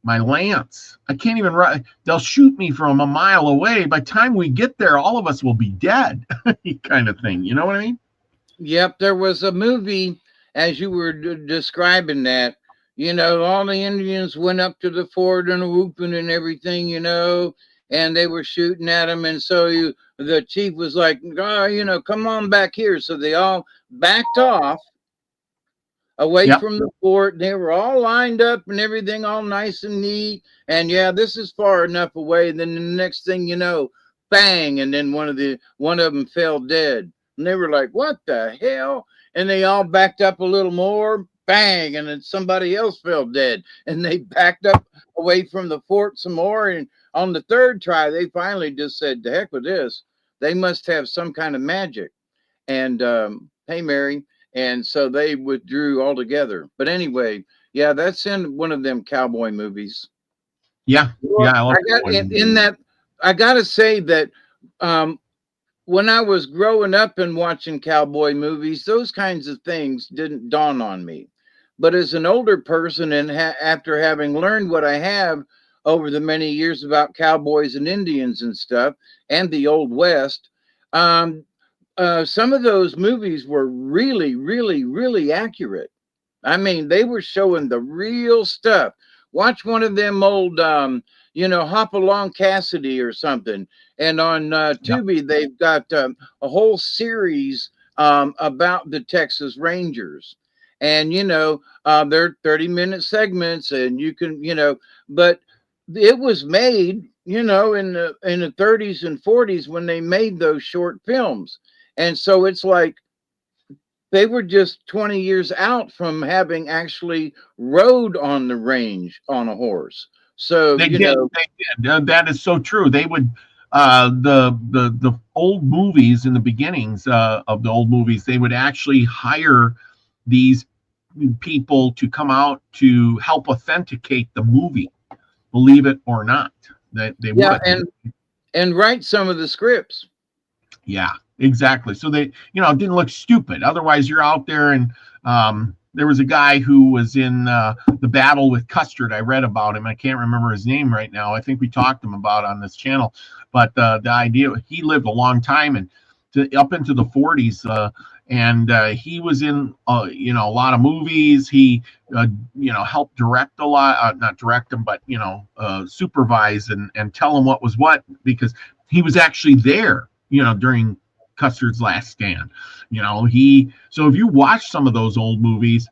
my lance. I can't even run. They'll shoot me from a mile away. By the time we get there, all of us will be dead, kind of thing. You know what I mean? Yep. There was a movie, as you were describing that, all the Indians went up to the fort and whooping and everything, and they were shooting at them. And so the chief was like, come on back here. So they all backed off away from the fort. They were all lined up and everything all nice and neat. And yeah, this is far enough away. And then the next thing you know, bang. And then one of them fell dead. And they were like, what the hell? And they all backed up a little more, bang. And then somebody else fell dead. And they backed up away from the fort some more. And on the third try, they finally just said, the heck with this. They must have some kind of magic. And hey, Mary. And so they withdrew altogether. But anyway, yeah, that's in one of them cowboy movies. Yeah. Well, yeah. I got to say that when I was growing up and watching cowboy movies, those kinds of things didn't dawn on me. But as an older person and after having learned what I have over the many years about cowboys and Indians and stuff and the Old West, some of those movies were really, really, really accurate. I mean, they were showing the real stuff. Watch one of them old, Hop Along Cassidy or something. And on Tubi, they've got a whole series about the Texas Rangers. And, they're 30-minute segments and you can, but it was made, in the 30s and 40s when they made those short films. And so it's like they were just 20 years out from having actually rode on the range on a horse. So they did. That is so true. They would the old movies in the beginnings of the old movies, they would actually hire these people to come out to help authenticate the movie, believe it or not. They would. And write some of the scripts. Yeah. Exactly. So they, it didn't look stupid. Otherwise, you're out there and there was a guy who was in the battle with Custard. I read about him. I can't remember his name right now. I think we talked him about on this channel. But the idea, he lived a long time and up into the 40s. And he was in, a lot of movies. He, helped direct a lot, not direct them, but, supervise and tell them what was what, because he was actually there, during Custard's last stand. So if you watch some of those old movies,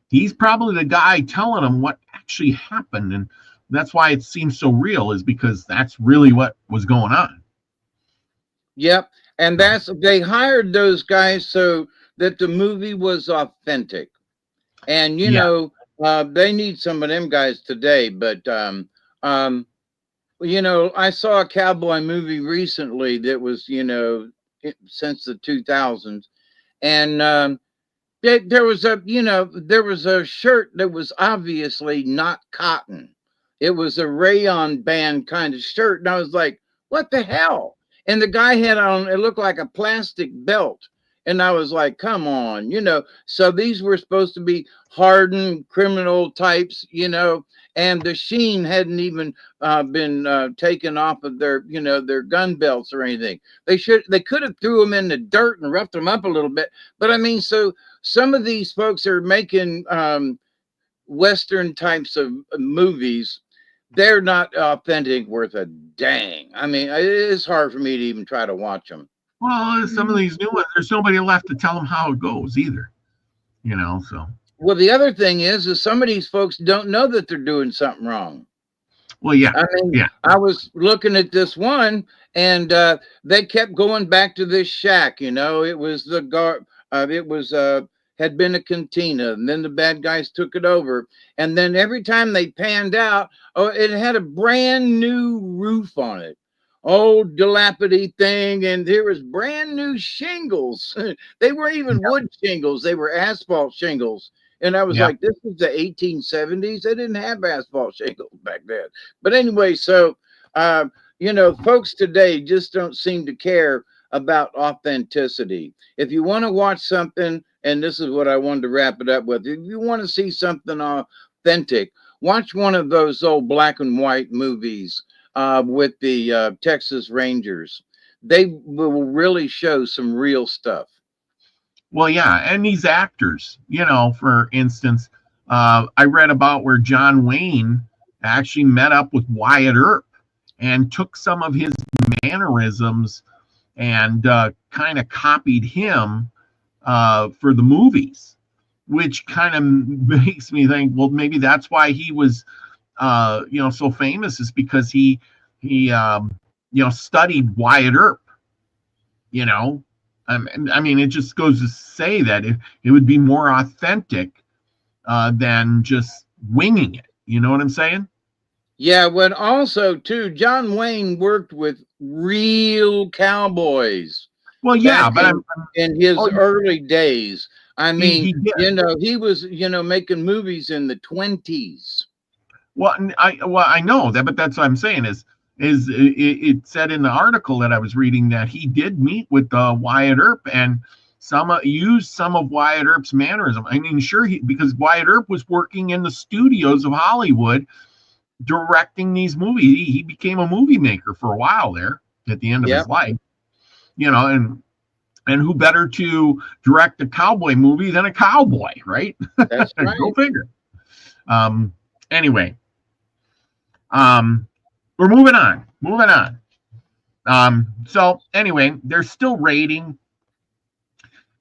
he's probably the guy telling them what actually happened. And that's why it seems so real, is because that's really what was going on. Yep. And they hired those guys so that the movie was authentic. And, they need some of them guys today. But, I saw a cowboy movie recently that was, since the 2000s. And there was a shirt that was obviously not cotton. It was a rayon band kind of shirt. And I was like, what the hell? And the guy had on, it looked like a plastic belt. And I was like, come on, so these were supposed to be hardened criminal types, and the sheen hadn't even been taken off of their, their gun belts or anything. They could have threw them in the dirt and roughed them up a little bit. But I mean, so some of these folks are making Western types of movies, they're not authentic worth a dang. I mean, it's hard for me to even try to watch them. Well, some of these new ones, there's nobody left to tell them how it goes either. So. Well, the other thing is some of these folks don't know that they're doing something wrong. Well, yeah. I mean, yeah. I was looking at this one, and they kept going back to this shack. It was had been a cantina, and then the bad guys took it over. And then every time they panned out, it had a brand new roof on it. Old dilapidated thing, and there was brand new shingles. They weren't even wood shingles; they were asphalt shingles. And I was like, "This is the 1870s. They didn't have asphalt shingles back then." But anyway, so folks today just don't seem to care about authenticity. If you want to watch something, and this is what I wanted to wrap it up with, if you want to see something authentic, watch one of those old black and white movies with the Texas Rangers. They will really show some real stuff. Well, yeah, and these actors, for instance, I read about where John Wayne actually met up with Wyatt Earp and took some of his mannerisms and kind of copied him for the movies, which kind of makes me think, well, maybe that's why he was so famous, is because he studied Wyatt Earp. I mean, it just goes to say that it would be more authentic than just winging it. You know what I'm saying? Yeah, but also too, John Wayne worked with real cowboys. Well, yeah, but in his early days. I mean, he was, making movies in the 20s. Well, I know that, but that's what I'm saying is it said in the article that I was reading that he did meet with Wyatt Earp and used some of Wyatt Earp's mannerism. I mean, sure, because Wyatt Earp was working in the studios of Hollywood directing these movies. He became a movie maker for a while there at the end of his life, and who better to direct a cowboy movie than a cowboy, right? That's right. Go figure. Anyway, we're moving on. So anyway, they're still raiding,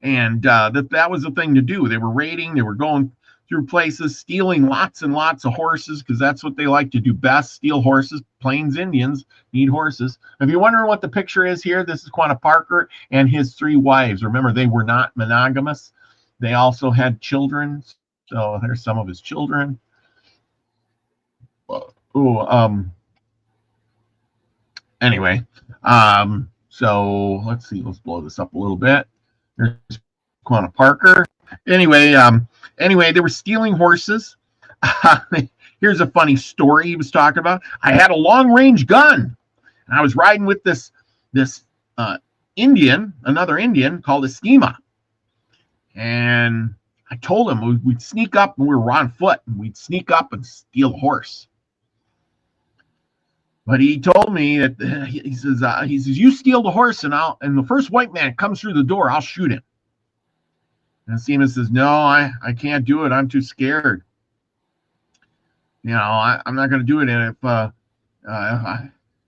and that was the thing to do. They were raiding. They were going through places, stealing lots and lots of horses, because that's what they like to do best, steal horses. Plains Indians need horses. If you're wondering what the picture is here, this is Quanah Parker and his 3 wives. Remember, they were not monogamous. They also had children. So there's some of his children. Anyway, so let's see. Let's blow this up a little bit. There's Quanah Parker. Anyway, they were stealing horses. Here's a funny story he was talking about. I had a long-range gun, and I was riding with this another Indian called a schema. And I told him we'd sneak up, and we were on foot, and we'd sneak up and steal a horse. But he told me that he says, you steal the horse, and the first white man comes through the door, I'll shoot him. And Seaman says, no, I can't do it. I'm too scared. I'm not going to do it. And if a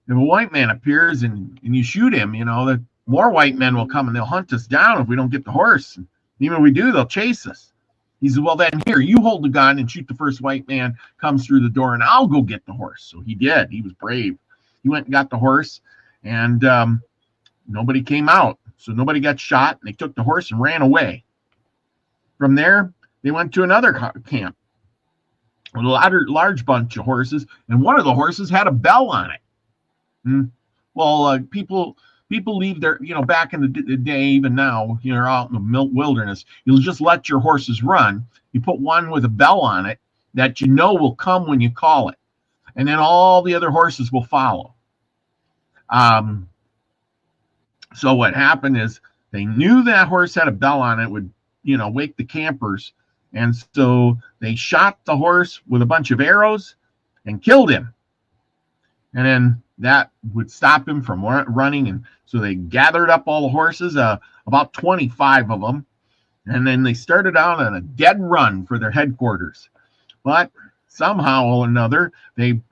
white man appears and you shoot him, that more white men will come and they'll hunt us down if we don't get the horse. And even if we do, they'll chase us. He said, well, then here, you hold the gun and shoot the first white man comes through the door, and I'll go get the horse. So he did. He was brave. He went and got the horse, and nobody came out. So nobody got shot, and they took the horse and ran away. From there, they went to another camp with a large bunch of horses, and one of the horses had a bell on it. Well, people leave their, back in the day, even now, you're out in the wilderness, you'll just let your horses run. You put one with a bell on it that will come when you call it, and then all the other horses will follow. So what happened is they knew that horse had a bell on it, would wake the campers, and so they shot the horse with a bunch of arrows and killed him, and then that would stop him from running. And so they gathered up all the horses, about 25 of them, and then they started out on a dead run for their headquarters. But somehow or another, they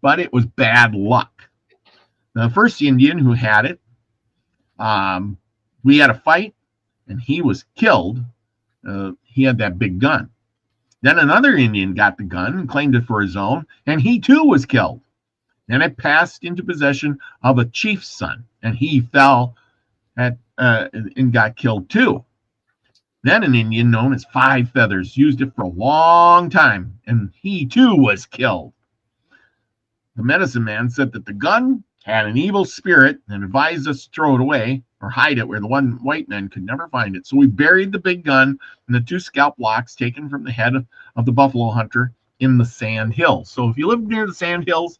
but it was bad luck. The first Indian who had it, we had a fight, and he was killed. He had that big gun. Then another Indian got the gun and claimed it for his own, and he too was killed. Then it passed into possession of a chief's son, and he fell and got killed too. Then an Indian known as Five Feathers used it for a long time, and he too was killed. The medicine man said that the gun had an evil spirit and advised us to throw it away or hide it where the one white men could never find it. So we buried the big gun and the 2 scalp locks taken from the head of the buffalo hunter in the sand hills. So if you live near the sand hills,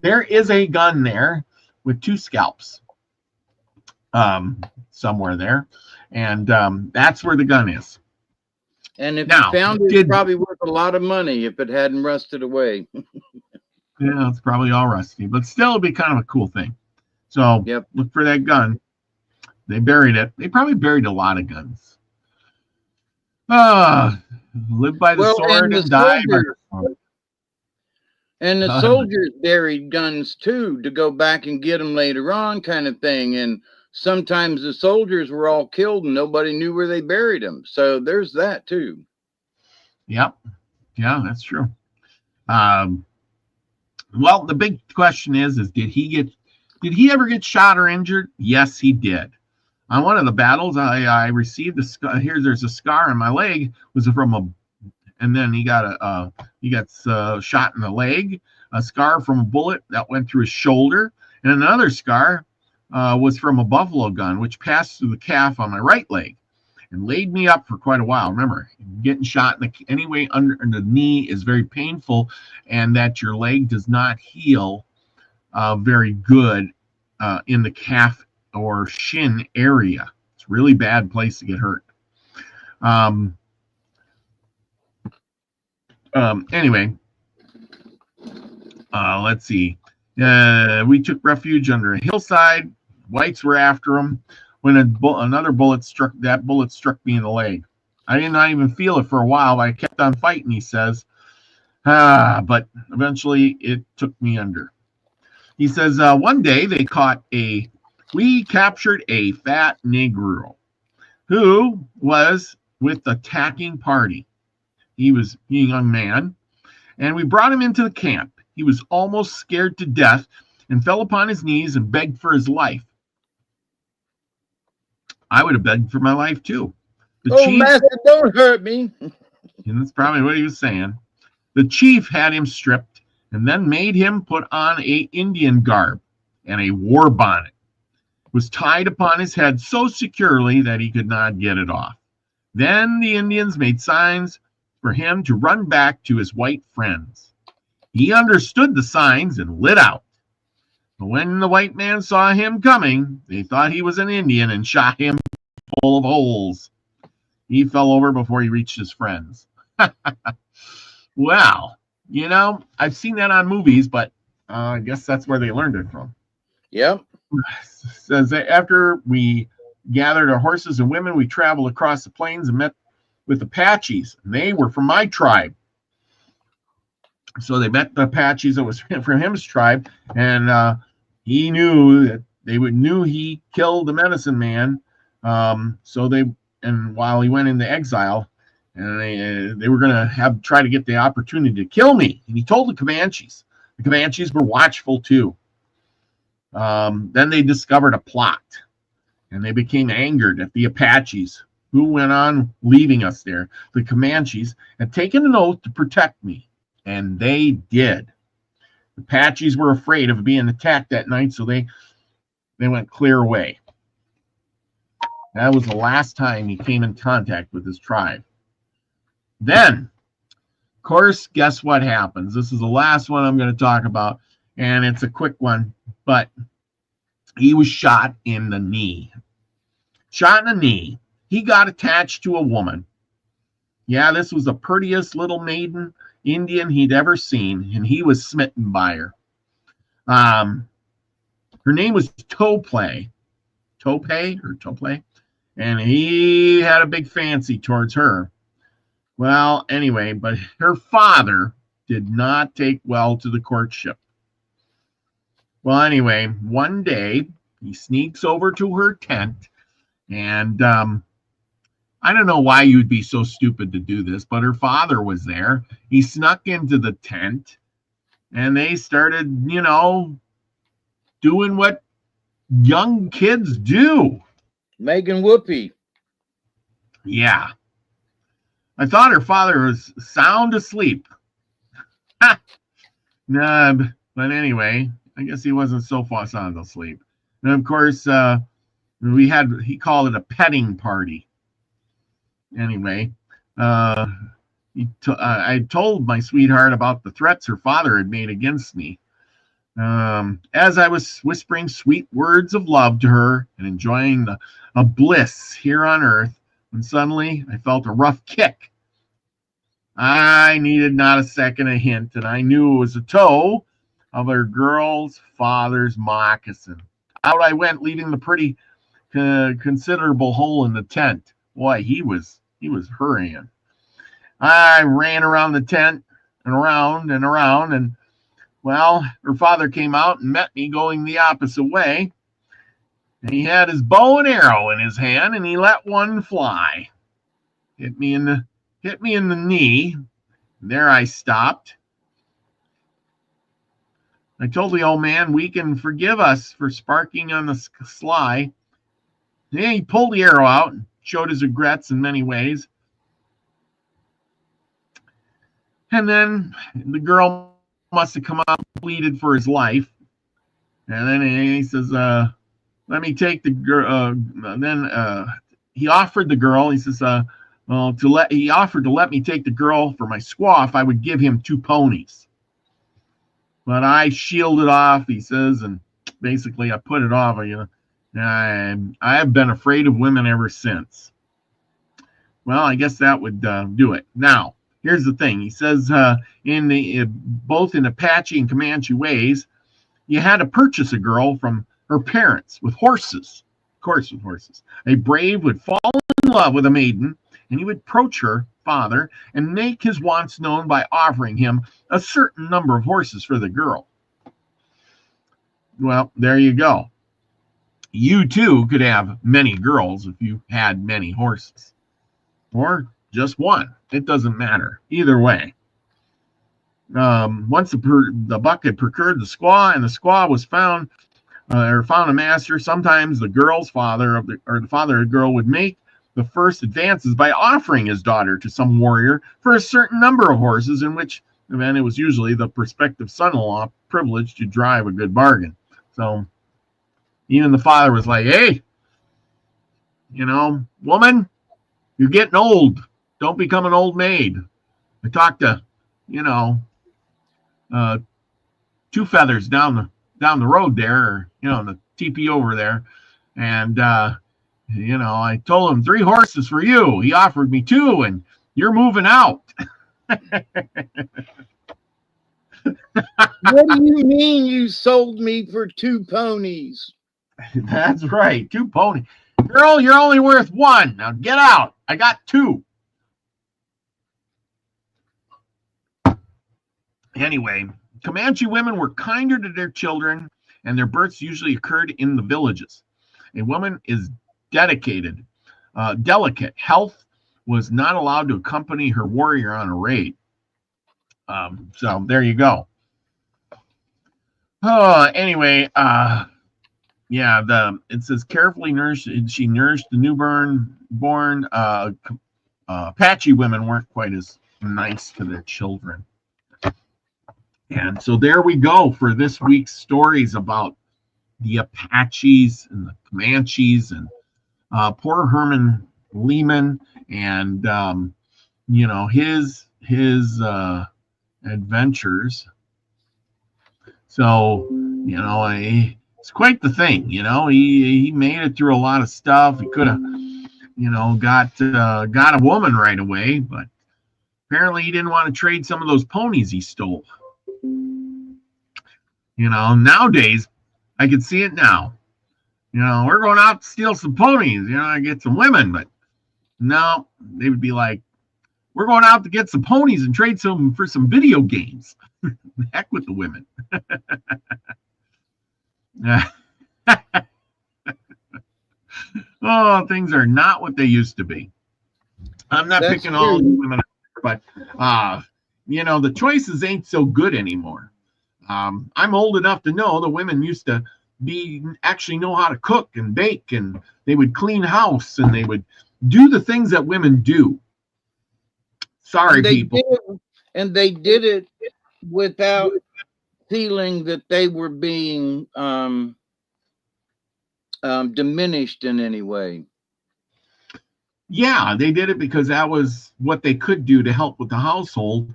there is a gun there with 2 scalps somewhere there. And that's where the gun is. And if you found it, it's probably worth a lot of money if it hadn't rusted away. Yeah, it's probably all rusty, but still it'd be kind of a cool thing. So look for that gun. They buried it. They probably buried a lot of guns. Live by the sword and die by the sword. And the soldiers buried guns too to go back and get them later on, kind of thing. And sometimes the soldiers were all killed and nobody knew where they buried them. So there's that too. Yep. Yeah, that's true. Well, the big question is did he ever get shot or injured? Yes, he did. On one of the battles, I received a scar. There's a scar on my leg. Was from and then he got shot in the leg. A scar from a bullet that went through his shoulder, and another scar was from a buffalo gun, which passed through the calf on my right leg and laid me up for quite a while. Remember, getting shot anyway under the knee is very painful, and that your leg does not heal very good in the calf or shin area. It's a really bad place to get hurt. Anyway, let's see. We took refuge under a hillside. Whites were after him when another bullet struck me in the leg. I did not even feel it for a while, but I kept on fighting, he says. But eventually it took me under. He says, one day we captured a fat Negro who was with the attacking party. He was a young man, and we brought him into the camp. He was almost scared to death and fell upon his knees and begged for his life. I would have begged for my life too. Chief, master, don't hurt me. And that's probably what he was saying. The chief had him stripped and then made him put on a Indian garb and a war bonnet. It was tied upon his head so securely that he could not get it off. Then the Indians made signs for him to run back to his white friends. He understood the signs and lit out. But when the white man saw him coming, they thought he was an Indian and shot him full of holes. He fell over before he reached his friends. Well, I've seen that on movies, but I guess that's where they learned it from. Yep. Says that after we gathered our horses and women, we traveled across the plains and met with Apaches. And they were from my tribe. So they met the Apaches that was from his tribe, and he knew that knew he killed the medicine man. While he went into exile, and they were going to try to get the opportunity to kill me. And he told the Comanches. The Comanches were watchful too. Then they discovered a plot, and they became angered at the Apaches, who went on leaving us there. The Comanches had taken an oath to protect me, and they did. The Apaches were afraid of being attacked that night, so they went clear away. That was the last time he came in contact with his tribe. Then, of course, guess what happens? This is the last one I'm going to talk about, and it's a quick one, but he was shot in the knee. Shot in the knee. He got attached to a woman. Yeah, this was the prettiest little maiden Indian he'd ever seen, and he was smitten by her. Her name was Tope, and he had a big fancy towards her. Well, anyway, but her father did not take well to the courtship. Well, anyway, one day he sneaks over to her tent, and I don't know why you'd be so stupid to do this, but her father was there. He snuck into the tent, and they started, doing what young kids do. Megan Whoopi. Yeah. I thought her father was sound asleep. Nah, but anyway, I guess he wasn't so far sound asleep. And of course, he called it a petting party. Anyway, I told my sweetheart about the threats her father had made against me. As I was whispering sweet words of love to her and enjoying a bliss here on earth, when suddenly I felt a rough kick. I needed not a second a hint, and I knew it was the toe of her girl's father's moccasin. Out I went, leaving the pretty considerable hole in the tent. Boy, he was hurrying. I ran around the tent and around and around, and well, her father came out and met me going the opposite way. And he had his bow and arrow in his hand, and he let one fly. Hit me in the knee. There I stopped. I told the old man we can forgive us for sparking on the sly. Yeah, he pulled the arrow out and showed his regrets in many ways. And then the girl must have come out and pleaded for his life. And then he says, let me take the girl. He offered the girl, he says, he offered to let me take the girl for my squaw if I would give him 2 ponies. But I shielded off, he says, and basically I put it off. I have been afraid of women ever since. Well, I guess that would do it. Now, here's the thing. He says both in Apache and Comanche ways, you had to purchase a girl from her parents with horses. Of course, with horses. A brave would fall in love with a maiden, and he would approach her father and make his wants known by offering him a certain number of horses for the girl. Well, there you go. You too could have many girls if you had many horses, or just one. It doesn't matter. Either way. Once the buck had procured the squaw, and the squaw was found a master, sometimes the girl's father or the father of the girl would make the first advances by offering his daughter to some warrior for a certain number of horses, in which event it was usually the prospective son-in-law privileged to drive a good bargain. So even the father was like, hey, woman, you're getting old. Don't become an old maid. I talked to, Two Feathers down the road there, the TP over there. And, I told him 3 horses for you. He offered me 2, and you're moving out. What do you mean you sold me for 2 ponies? That's right. 2 ponies. Girl, you're only worth 1. Now get out. I got 2. Anyway, Comanche women were kinder to their children, and their births usually occurred in the villages. A woman is delicate. Health was not allowed to accompany her warrior on a raid. So there you go. Anyway, it says carefully nourished. She nourished the newborn. Apache women weren't quite as nice to their children. And so there we go for this week's stories about the Apaches and the Comanches and poor Herman Lehman and his adventures. So it's quite the thing. He made it through a lot of stuff. He could have got a woman right away, but apparently he didn't want to trade some of those ponies he stole. Nowadays I can see it now. We're going out to steal some ponies, I get some women, but no, they would be like, we're going out to get some ponies and trade some for some video games. Heck with the women. Oh, things are not what they used to be. I'm not That's picking all true. women, but the choices ain't so good anymore. I'm old enough to know the women used to actually know how to cook and bake, and they would clean house, and they would do the things that women do. Sorry, And they people. did it, and they did it without feeling that they were being diminished in any way. Yeah, they did it because that was what they could do to help with the household.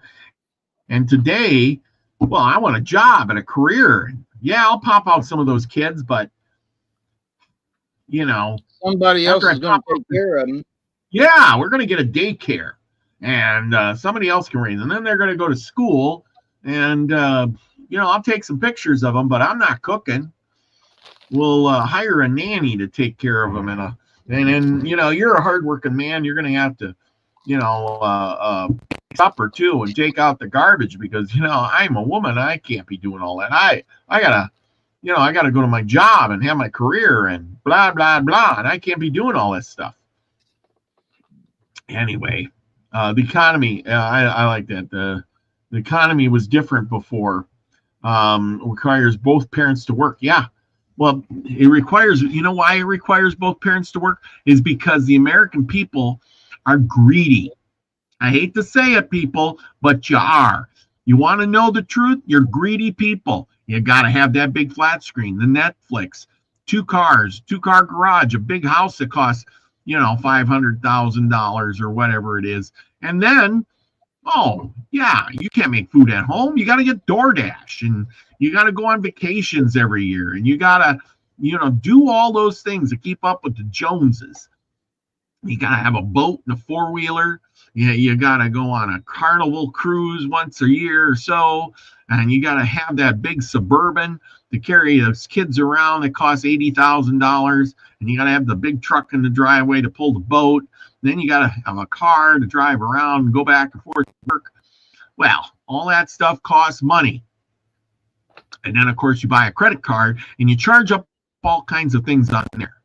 And today, well, I want a job and a career. Yeah, I'll pop out some of those kids, but Somebody after else I is going pop to out, take care of them. yeah, we're going to get a daycare, and somebody else can raise, and then they're going to go to school, and I'll take some pictures of them, but I'm not cooking. We'll hire a nanny to take care of them, and then you're a hardworking man. You're going to have to, supper too, and take out the garbage because I'm a woman. I can't be doing all that. I gotta go to my job and have my career and blah blah blah, and I can't be doing all this stuff. Anyway, the economy. I like that. The economy was different before. Requires both parents to work. Yeah. Well, it requires. You know why it requires both parents to work is because the American people are greedy. I hate to say it, people, but you are. You want to know the truth? You're greedy people. You got to have that big flat screen, the Netflix, 2 cars, 2-car garage, a big house that costs, $500,000 or whatever it is. And then, oh, yeah, you can't make food at home. You got to get DoorDash, and you got to go on vacations every year, and you got to, do all those things to keep up with the Joneses. You got to have a boat and a four-wheeler. Yeah, you got to go on a Carnival cruise once a year or so, and you got to have that big Suburban to carry those kids around that costs $80,000, and you got to have the big truck in the driveway to pull the boat. Then you got to have a car to drive around and go back and forth to work. Well, all that stuff costs money. And then, of course, you buy a credit card, and you charge up all kinds of things on there.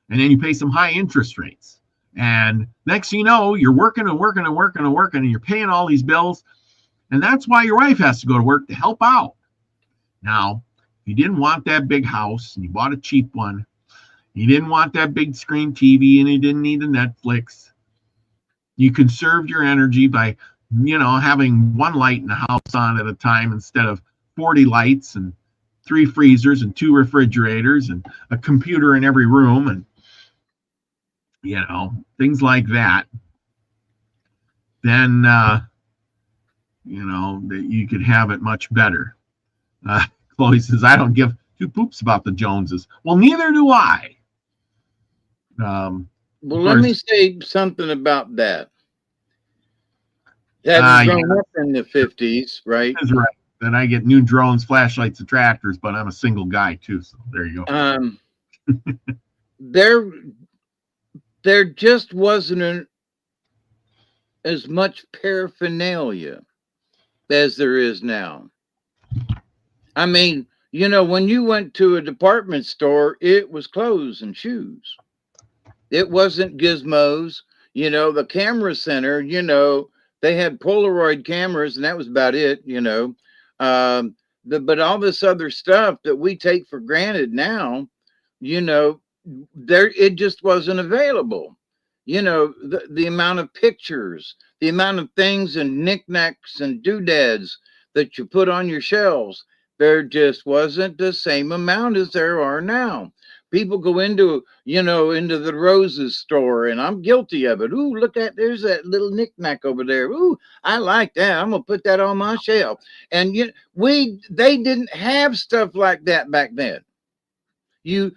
And then you pay some high interest rates. And next thing you know, you're working and working and working and working, and you're paying all these bills. And that's why your wife has to go to work to help out. Now, if you didn't want that big house and you bought a cheap one, you didn't want that big screen TV, and you didn't need a Netflix, you conserved your energy by, having one light in the house on at a time instead of 40 lights and 3 freezers and 2 refrigerators and a computer in every room and things like that, then, that you could have it much better. Chloe says, I don't give 2 poops about the Joneses. Well, neither do I. Well, let me say something about that. Having grown up in the 50s, right? That's right. Then I get new drones, flashlights, and tractors, but I'm a single guy too, so there you go. There just wasn't as much paraphernalia as there is now. I mean, when you went to a department store, it was clothes and shoes. It wasn't gizmos. The camera center, they had Polaroid cameras, and that was about it, but all this other stuff that we take for granted now, it just wasn't available. The amount of pictures, the amount of things and knickknacks and doodads that you put on your shelves, there just wasn't the same amount as there are now. People go into the roses store, and I'm guilty of it. Ooh, look at, there's that little knickknack over there. Ooh, I like that. I'm gonna put that on my shelf. And they didn't have stuff like that back then. You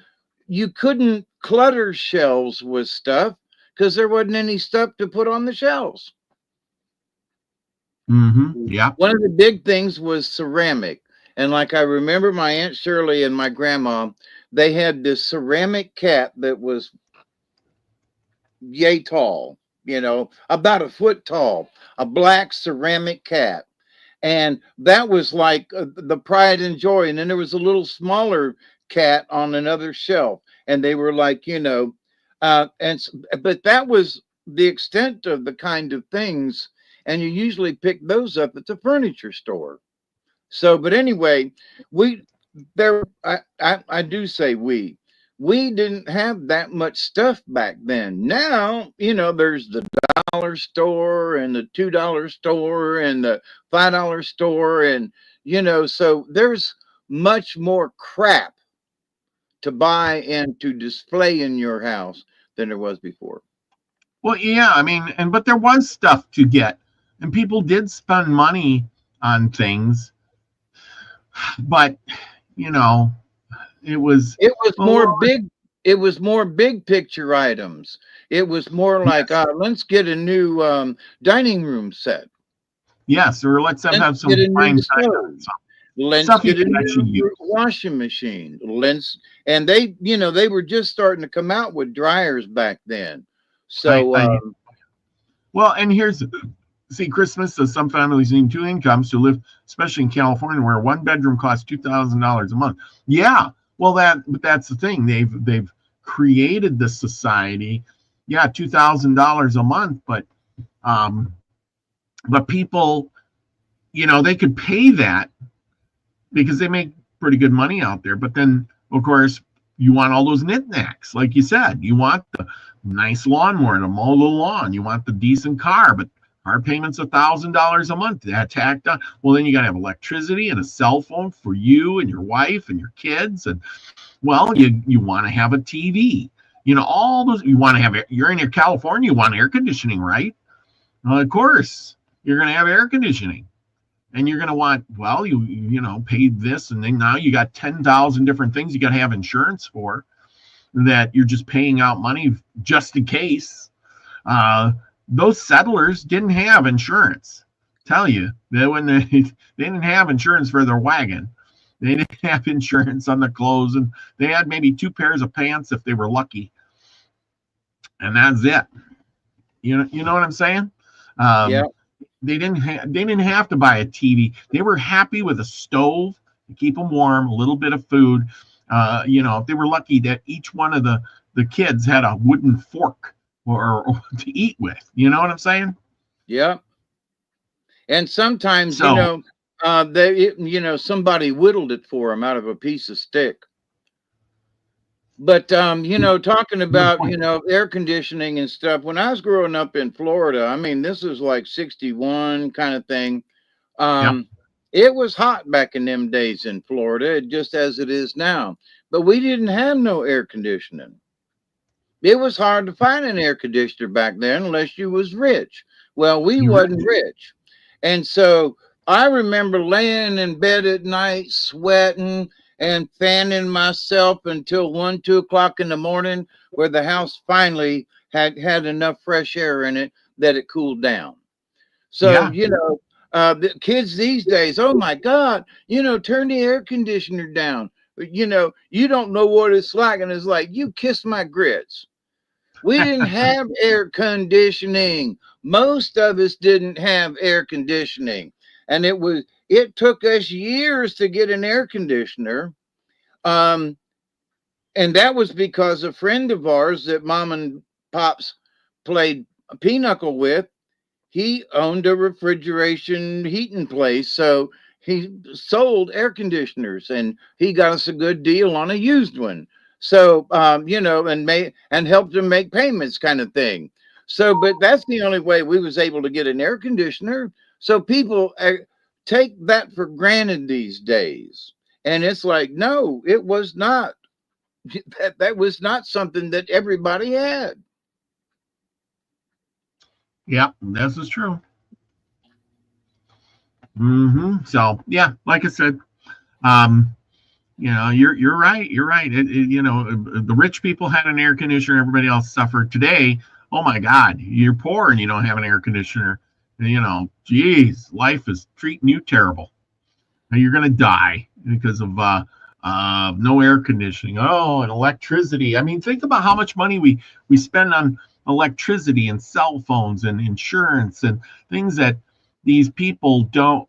couldn't clutter shelves with stuff because there wasn't any stuff to put on the shelves. Yeah. One of the big things was ceramic. And like I remember my Aunt Shirley and my grandma, they had this ceramic cat that was yay tall, about a foot tall, a black ceramic cat. And that was like the pride and joy. And then there was a little smaller cat on another shelf, and they were like, but that was the extent of the kind of things, and you usually pick those up at the furniture store. So, but anyway, we there I do say we didn't have that much stuff back then. Now, there's the dollar store and the $2 store and the $5 store, and so there's much more crap to buy and to display in your house than there was before. Well, yeah, I mean, but there was stuff to get, and people did spend money on things, but it was more big picture items. It was more like, let's get a new dining room set. Yes, or let's have some fine stuff. Let's get a new washing machine. And they were just starting to come out with dryers back then. So, well, and Christmas, some families need 2 incomes to live, especially in California, where 1 bedroom costs $2,000 a month. Yeah, well, but that's the thing. They've created this society. Yeah, $2,000 a month, but people, they could pay that because they make pretty good money out there. But then, of course, you want all those knickknacks, like you said. You want the nice lawnmower to mow the lawn. You want the decent car, but our payment's $1,000 a month. That tacked on. Well, then you got to have electricity and a cell phone for you and your wife and your kids. And well, you want to have a TV. All those. You want to have. You're in California. You want air conditioning, right? Well, of course, you're going to have air conditioning, and you're going to want. Well, you paid this, and then now you got 10,000 different things you got to have insurance for. That you're just paying out money just in case. Those settlers didn't have insurance. Tell you that when they didn't have insurance for their wagon, they didn't have insurance on the clothes, and they had maybe 2 pairs of pants if they were lucky, and that's it. You know what I'm saying? Yeah. They didn't have to buy a TV. They were happy with a stove to keep them warm, a little bit of food. If they were lucky that each one of the kids had a wooden fork or to eat with. You know what I'm saying? Yeah. And sometimes, somebody whittled it for them out of a piece of stick. But, talking about, air conditioning and stuff, when I was growing up in Florida, I mean, this is like 61 kind of thing. It was hot back in them days in Florida, just as it is now. But we didn't have no air conditioning. It was hard to find an air conditioner back then unless you was rich. Well, we wasn't rich. And so I remember laying in bed at night, sweating and fanning myself until 1, 2 o'clock in the morning, where the house finally had enough fresh air in it that it cooled down. So, the kids these days, oh my God, turn the air conditioner down. You don't know what it's like. And it's like, you kiss my grits. We didn't have air conditioning. Most of us didn't have air conditioning. And it took us years to get an air conditioner. And that was because a friend of ours that Mom and Pops played pinochle with, he owned a refrigeration heating place. So he sold air conditioners, and he got us a good deal on a used one. So, and helped him make payments kind of thing. So, but that's the only way we was able to get an air conditioner. So people take that for granted these days. And it's like, no, it was not. That was not something that everybody had. Yeah, this is true. So, yeah, like I said, you're right. You're right. The rich people had an air conditioner. Everybody else suffered. Today, oh my God, you're poor and you don't have an air conditioner. Geez, life is treating you terrible. You're going to die because of no air conditioning. Oh, and electricity. I mean, think about how much money we spend on electricity and cell phones and insurance and things that these people don't,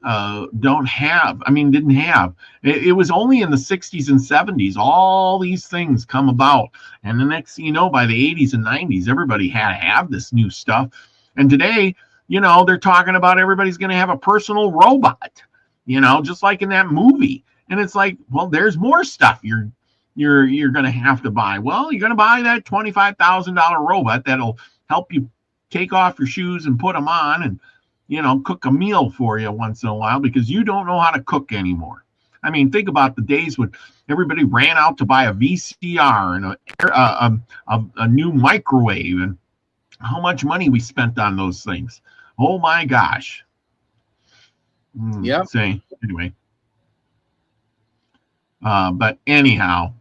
don't have, I mean, didn't have. It was only in the 60s and 70s, all these things come about. And the next thing you know, by the 80s and 90s, everybody had to have this new stuff. And today, they're talking about everybody's going to have a personal robot, just like in that movie. And it's like, well, there's more stuff you're going to have to buy. Well, you're going to buy that $25,000 robot that'll help you take off your shoes and put them on and cook a meal for you once in a while because you don't know how to cook anymore. I mean, think about the days when everybody ran out to buy a VCR and a new microwave and how much money we spent on those things. Oh my gosh. Yeah. Anyway. But anyhow,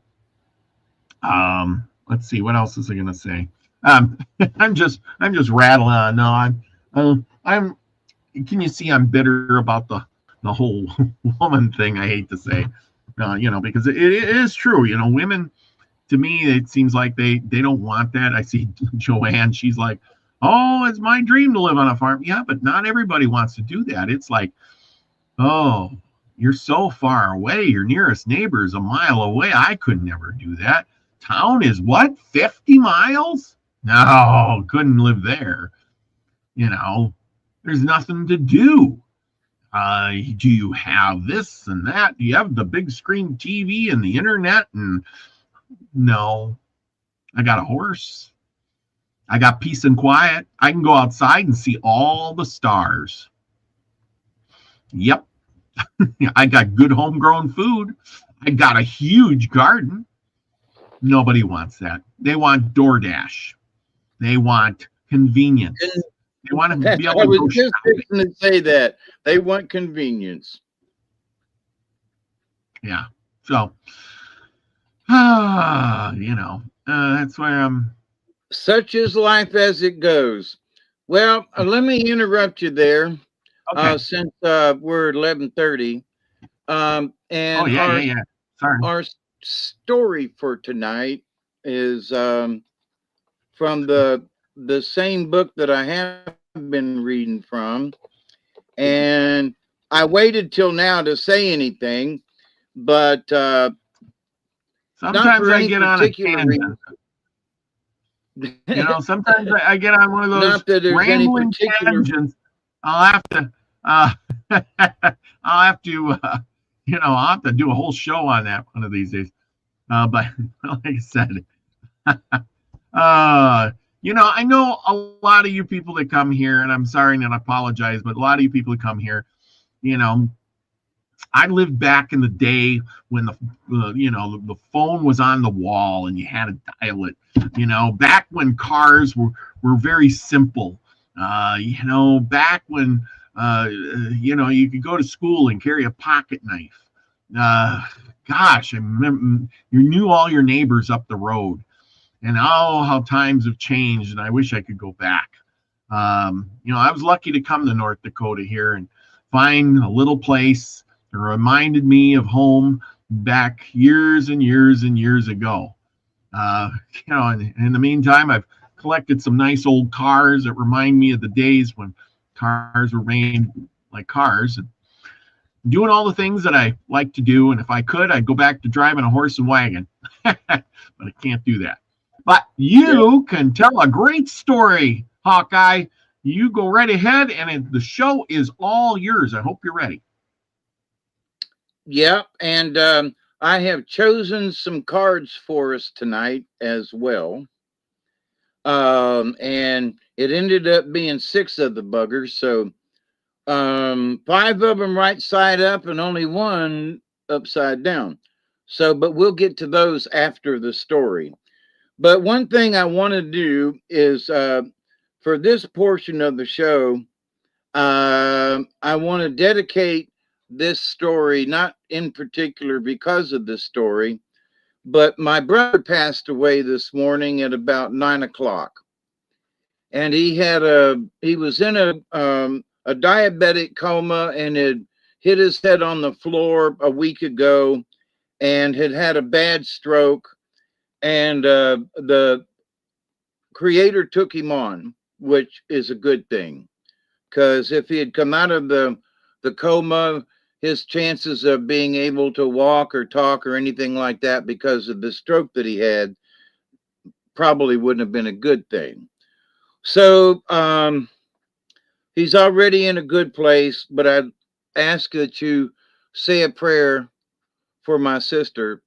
let's see, what else is I gonna say? I'm just rattling on. No, I'm can you see I'm bitter about the whole woman thing? I hate to say, because it is true. Women, to me, it seems like they don't want that. I see Joanne, she's like, oh, it's my dream to live on a farm. Yeah, but not everybody wants to do that. It's like, oh, you're so far away. Your nearest neighbor is a mile away. I could never do that. Town is what, 50 miles? No, couldn't live there. There's nothing to do. Do you have this and that? Do you have the big screen TV and the internet? And no, I got a horse. I got peace and quiet. I can go outside and see all the stars. Yep. I got good homegrown food. I got a huge garden. Nobody wants that. They want DoorDash. They want convenience. They want to be able to go just fixing to say that. They want convenience. Yeah. So, that's where I'm. Such is life as it goes. Well, let me interrupt you there. Okay. Since we're 11:30. And yeah. Sorry. Our story for tonight is from the same book that I have been reading from, and I waited till now to say anything, but sometimes I get on a tangent. Sometimes I get on one of those rambling tangents. I'll have to I'll have to do a whole show on that one of these days. But like I said, I know a lot of you people that come here, and I'm sorry and I apologize, but a lot of you people that come here, I lived back in the day when the phone was on the wall and you had to dial it, back when cars were very simple, back when, you could go to school and carry a pocket knife. Gosh, I remember you knew all your neighbors up the road. And how times have changed, and I wish I could go back. I was lucky to come to North Dakota here and find a little place that reminded me of home back years and years and years ago. And in the meantime, I've collected some nice old cars that remind me of the days when cars were made like cars, and doing all the things that I like to do. And if I could, I'd go back to driving a horse and wagon, but I can't do that. But you can tell a great story, Hawkeye. You go right ahead, and the show is all yours. I hope you're ready. Yeah, and I have chosen some cards for us tonight as well. And it ended up being 6 of the buggers. So 5 of them right side up and only 1 upside down. So, but we'll get to those after the story. But one thing I want to do is for this portion of the show, I want to dedicate this story, not in particular because of this story, but my brother passed away this morning at about 9 o'clock. And he was in a diabetic coma and had hit his head on the floor a week ago and had a bad stroke. And the Creator took him on, which is a good thing, because if he had come out of the the coma, his chances of being able to walk or talk or anything like that because of the stroke that he had probably wouldn't have been a good thing. So he's already in a good place, but I'd ask that you say a prayer for my sister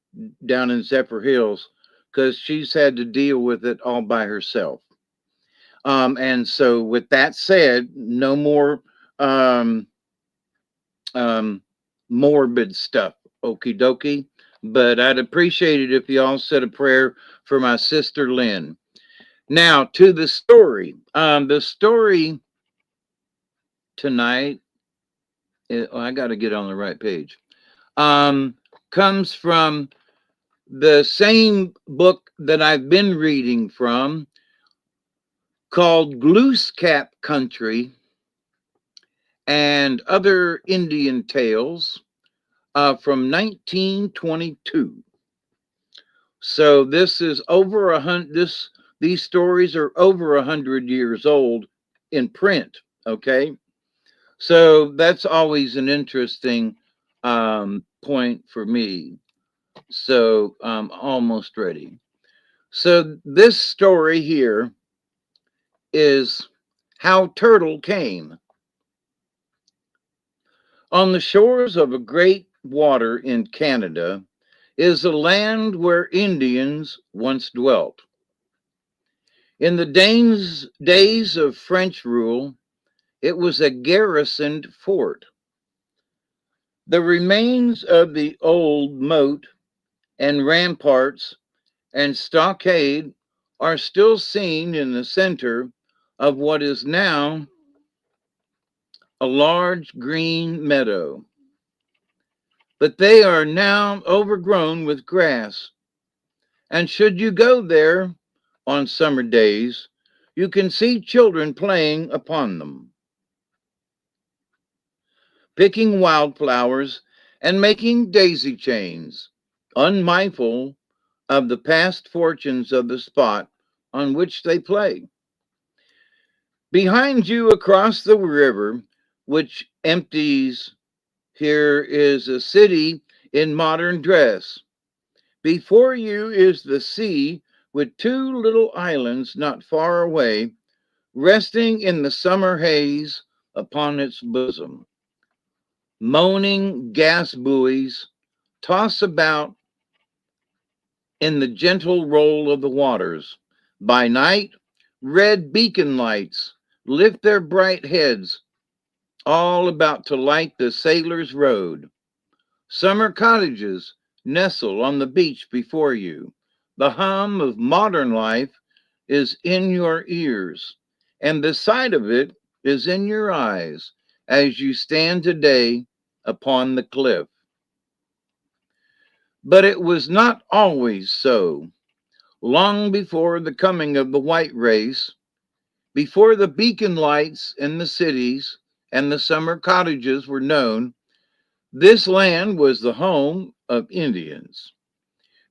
down in Zephyr Hills because she's had to deal with it all by herself. And so, with that said, no more um, morbid stuff, okie dokie. But I'd appreciate it if you all said a prayer for my sister Lynn. Now, to the story. The story tonight, I got to get on the right page, comes from the same book that I've been reading from called Glooscap Country and Other Indian Tales from 1922. So this is over 100. These stories are over 100 years old in print. Okay, so that's always an interesting point for me. So I'm almost ready. So this story here is how Turtle came. On the shores of a great water in Canada is a land where Indians once dwelt. In the days of French rule, it was a garrisoned fort. The remains of the old moat and ramparts and stockade are still seen in the center of what is now a large green meadow. But they are now overgrown with grass. And should you go there on summer days, you can see children playing upon them, picking wildflowers and making daisy chains, unmindful of the past fortunes of the spot on which they play. Behind you across the river, which empties, here is a city in modern dress. Before you is the sea with two little islands not far away, resting in the summer haze upon its bosom. Moaning gas buoys toss about in the gentle roll of the waters. By night, red beacon lights lift their bright heads, all about to light the sailor's road. Summer cottages nestle on the beach before you. The hum of modern life is in your ears, and the sight of it is in your eyes as you stand today upon the cliff. But it was not always so. Long before the coming of the white race, before the beacon lights in the cities and the summer cottages were known, this land was the home of Indians.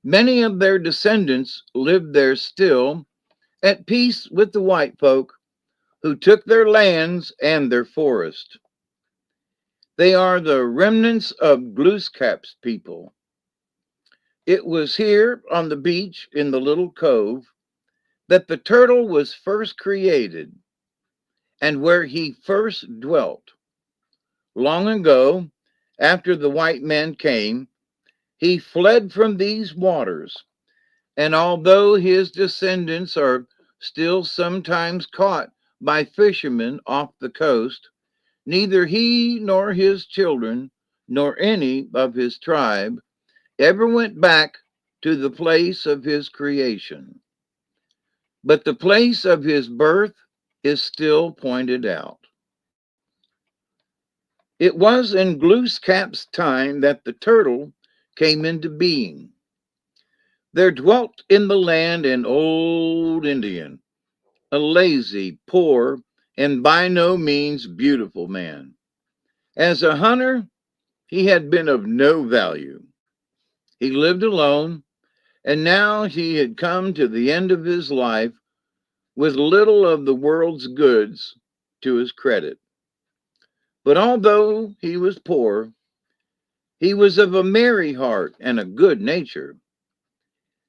Many of their descendants lived there still, at peace with the white folk who took their lands and their forest. They are the remnants of Glooscap's people. It was here on the beach in the little cove that the turtle was first created and where he first dwelt. Long ago, after the white man came, he fled from these waters, and although his descendants are still sometimes caught by fishermen off the coast, neither he nor his children, nor any of his tribe, ever went back to the place of his creation. But the place of his birth is still pointed out. It was in Glooscap's time that the turtle came into being. There dwelt in the land an old Indian, a lazy, poor, and by no means beautiful man. As a hunter, he had been of no value. He lived alone, and now he had come to the end of his life with little of the world's goods to his credit. But although he was poor, he was of a merry heart and a good nature,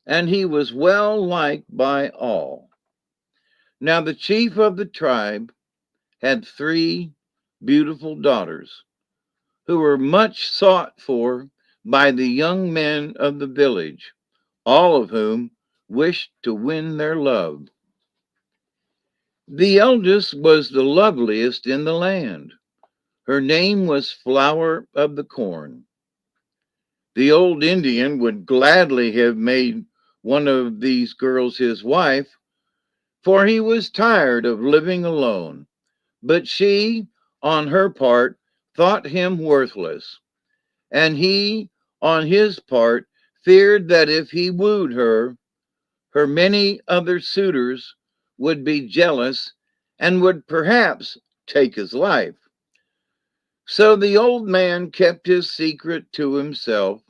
and he was well liked by all. Now the chief of the tribe had 3 beautiful daughters, who were much sought for by the young men of the village, all of whom wished to win their love. The eldest was the loveliest in the land. Her name was Flower of the Corn. The old Indian would gladly have made one of these girls his wife, for he was tired of living alone. But she, on her part, thought him worthless, and he, on his part, feared that if he wooed her, her many other suitors would be jealous and would perhaps take his life. So the old man kept his secret to himself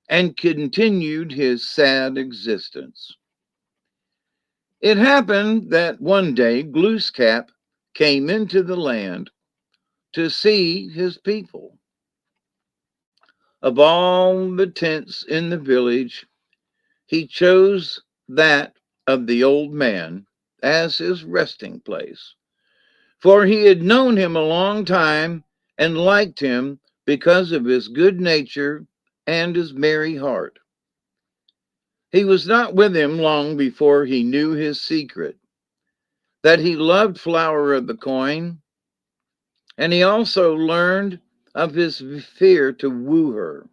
and continued his sad existence. It happened that one day Glooskap came into the land to see his people. Of all the tents in the village, he chose that of the old man as his resting place, for he had known him a long time and liked him because of his good nature and his merry heart. He was not with him long before he knew his secret, that he loved Flower of the Coin, and he also learned of his fear to woo her.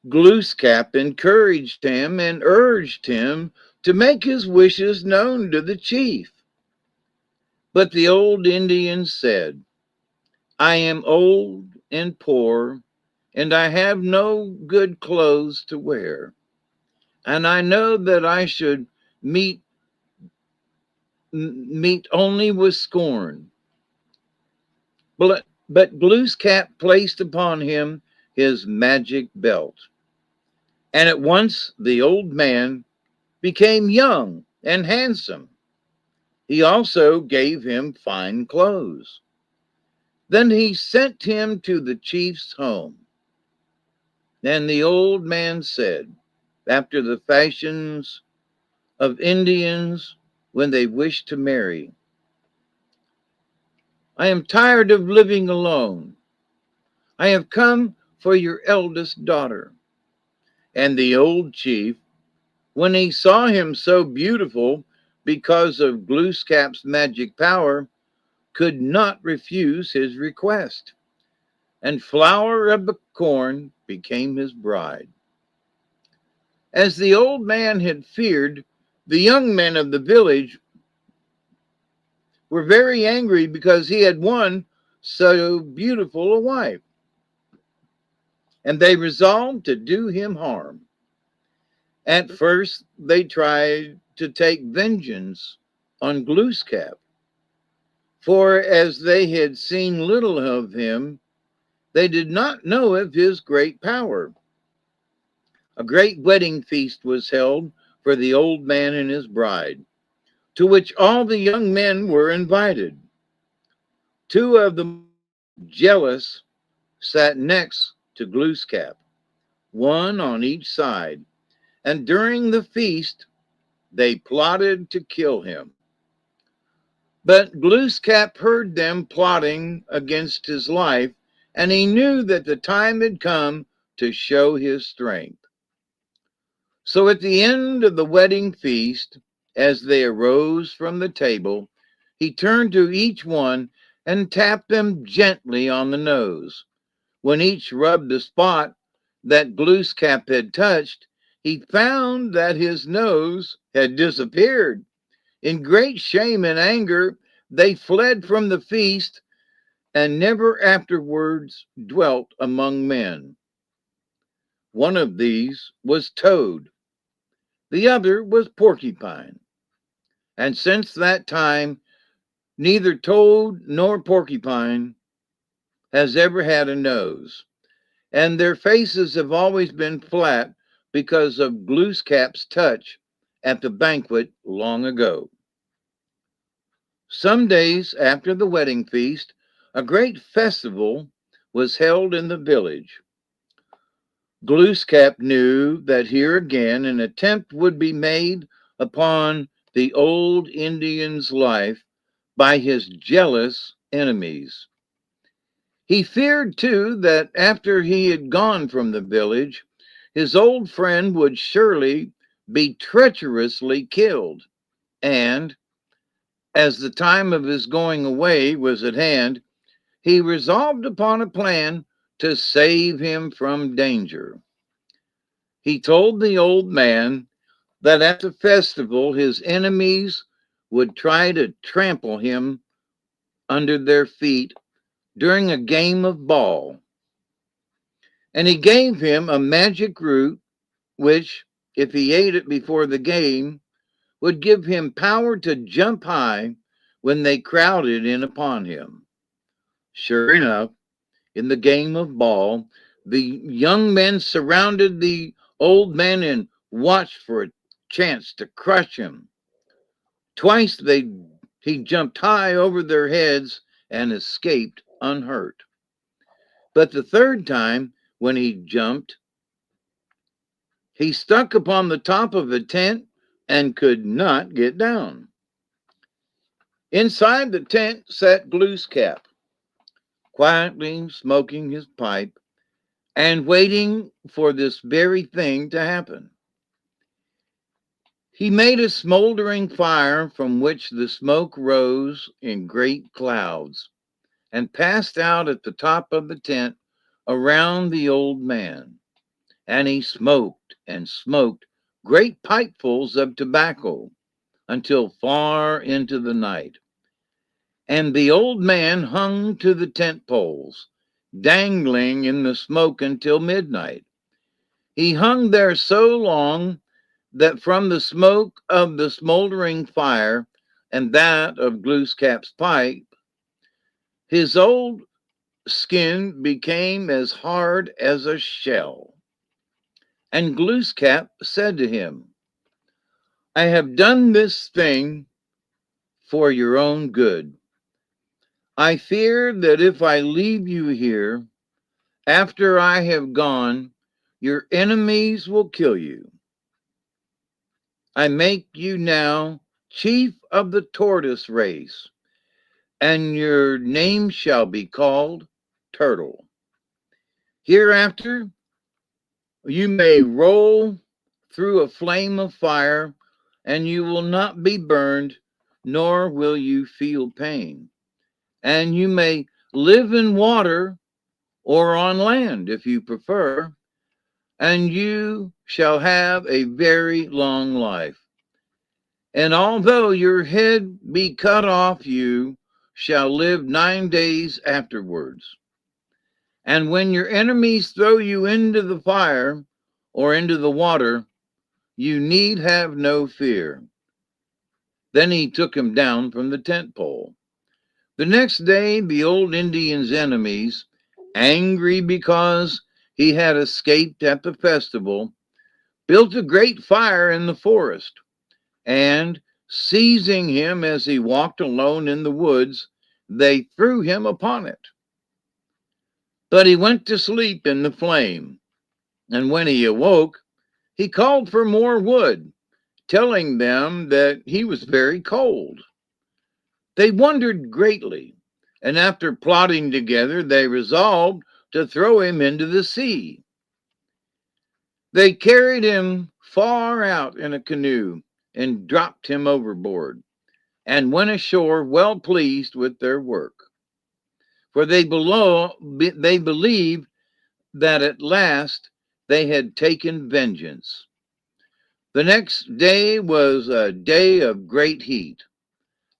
Glooskap encouraged him and urged him to make his wishes known to the chief. But the old Indian said, I am old and poor, and I have no good clothes to wear, and I know that I should meet only with scorn. But Glooskap placed upon him his magic belt, and at once the old man became young and handsome. He also gave him fine clothes. Then he sent him to the chief's home. And the old man said, after the fashions of Indians when they wish to marry, I am tired of living alone. I have come for your eldest daughter. And the old chief, when he saw him so beautiful because of Glooskap's magic power, could not refuse his request, and Flower of the Corn became his bride. As the old man had feared, the young men of the village were very angry because he had won so beautiful a wife, and they resolved to do him harm. At first, they tried to take vengeance on Glooskap, for as they had seen little of him, they did not know of his great power. A great wedding feast was held for the old man and his bride, to which all the young men were invited. 2 of them, jealous, sat next to Glooskap, one on each side, and during the feast they plotted to kill him. But Glooskap heard them plotting against his life, and he knew that the time had come to show his strength. So at the end of the wedding feast, as they arose from the table, he turned to each one and tapped them gently on the nose. When each rubbed the spot that Glooskap had touched, he found that his nose had disappeared. In great shame and anger, they fled from the feast and never afterwards dwelt among men. One of these was Toad, the other was Porcupine. And since that time, neither Toad nor Porcupine has ever had a nose, and their faces have always been flat because of Glooskap's touch at the banquet long ago. Some days after the wedding feast, a great festival was held in the village. Glooskap knew that here again an attempt would be made upon the old Indian's life by his jealous enemies. He feared, too, that after he had gone from the village, his old friend would surely be treacherously killed. And, as the time of his going away was at hand, he resolved upon a plan to save him from danger. He told the old man that at the festival his enemies would try to trample him under their feet during a game of ball. And he gave him a magic root, which, if he ate it before the game, would give him power to jump high when they crowded in upon him. Sure enough, in the game of ball, the young men surrounded the old man and watched for a chance to crush him. Twice he jumped high over their heads and escaped unhurt. But the third time, when he jumped, he stuck upon the top of a tent and could not get down. Inside the tent sat Glooskap, quietly smoking his pipe and waiting for this very thing to happen. He made a smoldering fire from which the smoke rose in great clouds and passed out at the top of the tent around the old man. And he smoked and smoked great pipefuls of tobacco until far into the night. And the old man hung to the tent poles, dangling in the smoke until midnight. He hung there so long that from the smoke of the smoldering fire and that of Glooskap's pipe, his old skin became as hard as a shell. And Glooskap said to him, I have done this thing for your own good. I fear that if I leave you here, after I have gone, your enemies will kill you. I make you now chief of the tortoise race, and your name shall be called Turtle. Hereafter, you may roll through a flame of fire, and you will not be burned, nor will you feel pain. And you may live in water or on land if you prefer, and you shall have a very long life. And although your head be cut off, you shall live 9 days afterwards. And when your enemies throw you into the fire or into the water, you need have no fear. Then he took him down from the tent pole. The next day, the old Indian's enemies, angry because he had escaped at the festival, built a great fire in the forest, and, seizing him as he walked alone in the woods, they threw him upon it. But he went to sleep in the flame, and when he awoke, he called for more wood, telling them that he was very cold. They wondered greatly, and after plotting together, they resolved to throw him into the sea. They carried him far out in a canoe and dropped him overboard, and went ashore well pleased with their work. For they believed that at last they had taken vengeance. The next day was a day of great heat.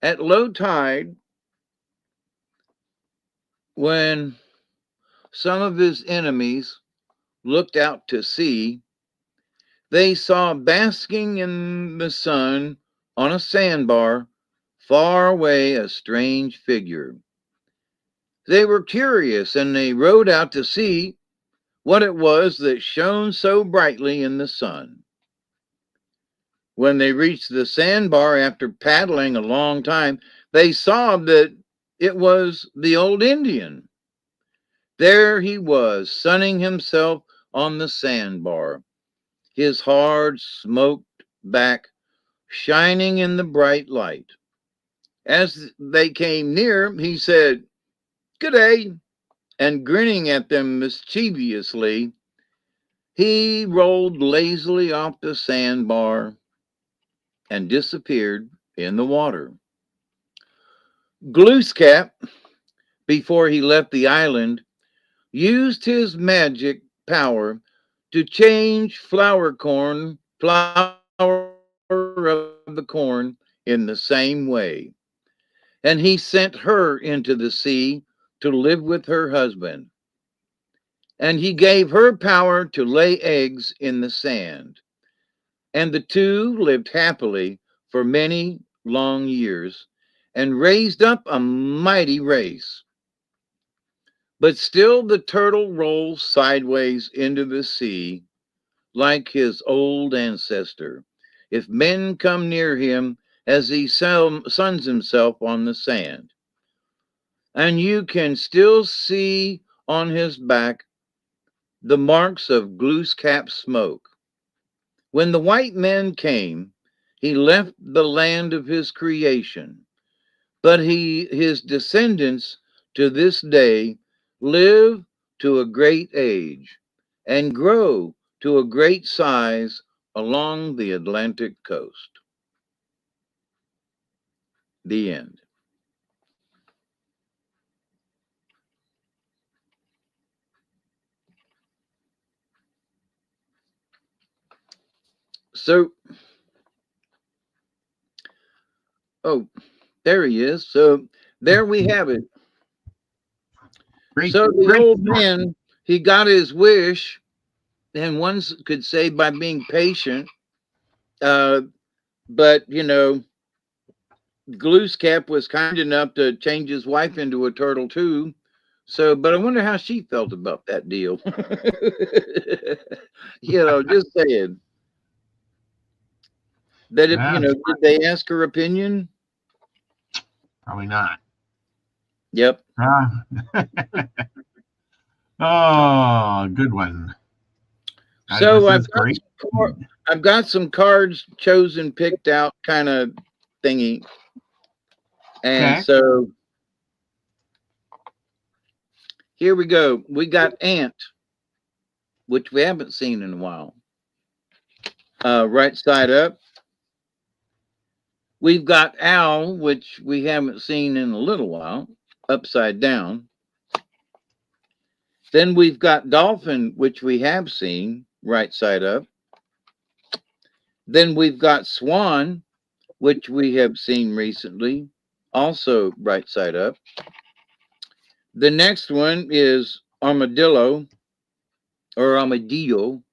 At low tide, when some of his enemies looked out to sea, they saw basking in the sun on a sandbar far away a strange figure. They were curious, and they rowed out to see what it was that shone so brightly in the sun. When they reached the sandbar after paddling a long time, they saw that it was the old Indian. There he was, sunning himself on the sandbar, his hard smoked back shining in the bright light. As they came near, he said, "Good day," and grinning at them mischievously, he rolled lazily off the sandbar and disappeared in the water. Glooskap, before he left the island, used his magic power to change flower of the corn in the same way. And he sent her into the sea to live with her husband. And he gave her power to lay eggs in the sand. And the two lived happily for many long years and raised up a mighty race. But still the turtle rolls sideways into the sea like his old ancestor, if men come near him as he suns himself on the sand. And you can still see on his back the marks of Glooskap's smoke. When the white men came, he left the land of his creation, but his descendants to this day live to a great age and grow to a great size along the Atlantic coast. The end. So, oh, there he is. So there we have it. Great, So the great. old man, he got his wish, and one could say by being patient. But you know, Glooskap was kind enough to change his wife into a turtle too. So, but I wonder how she felt about that deal. You know, just saying that if you know, did they ask her opinion? Probably not. Yep. Oh, good one. So I've got some cards chosen, picked out, kind of thingy, and Okay. so here we go. We got Ant, which we haven't seen in a while. Right side up. We've got Owl, which we haven't seen in a little while, upside down. Then we've got Dolphin, which we have seen, right side up. Then we've got Swan, which we have seen recently, also right side up. The next one is Armadillo, or Armadillo,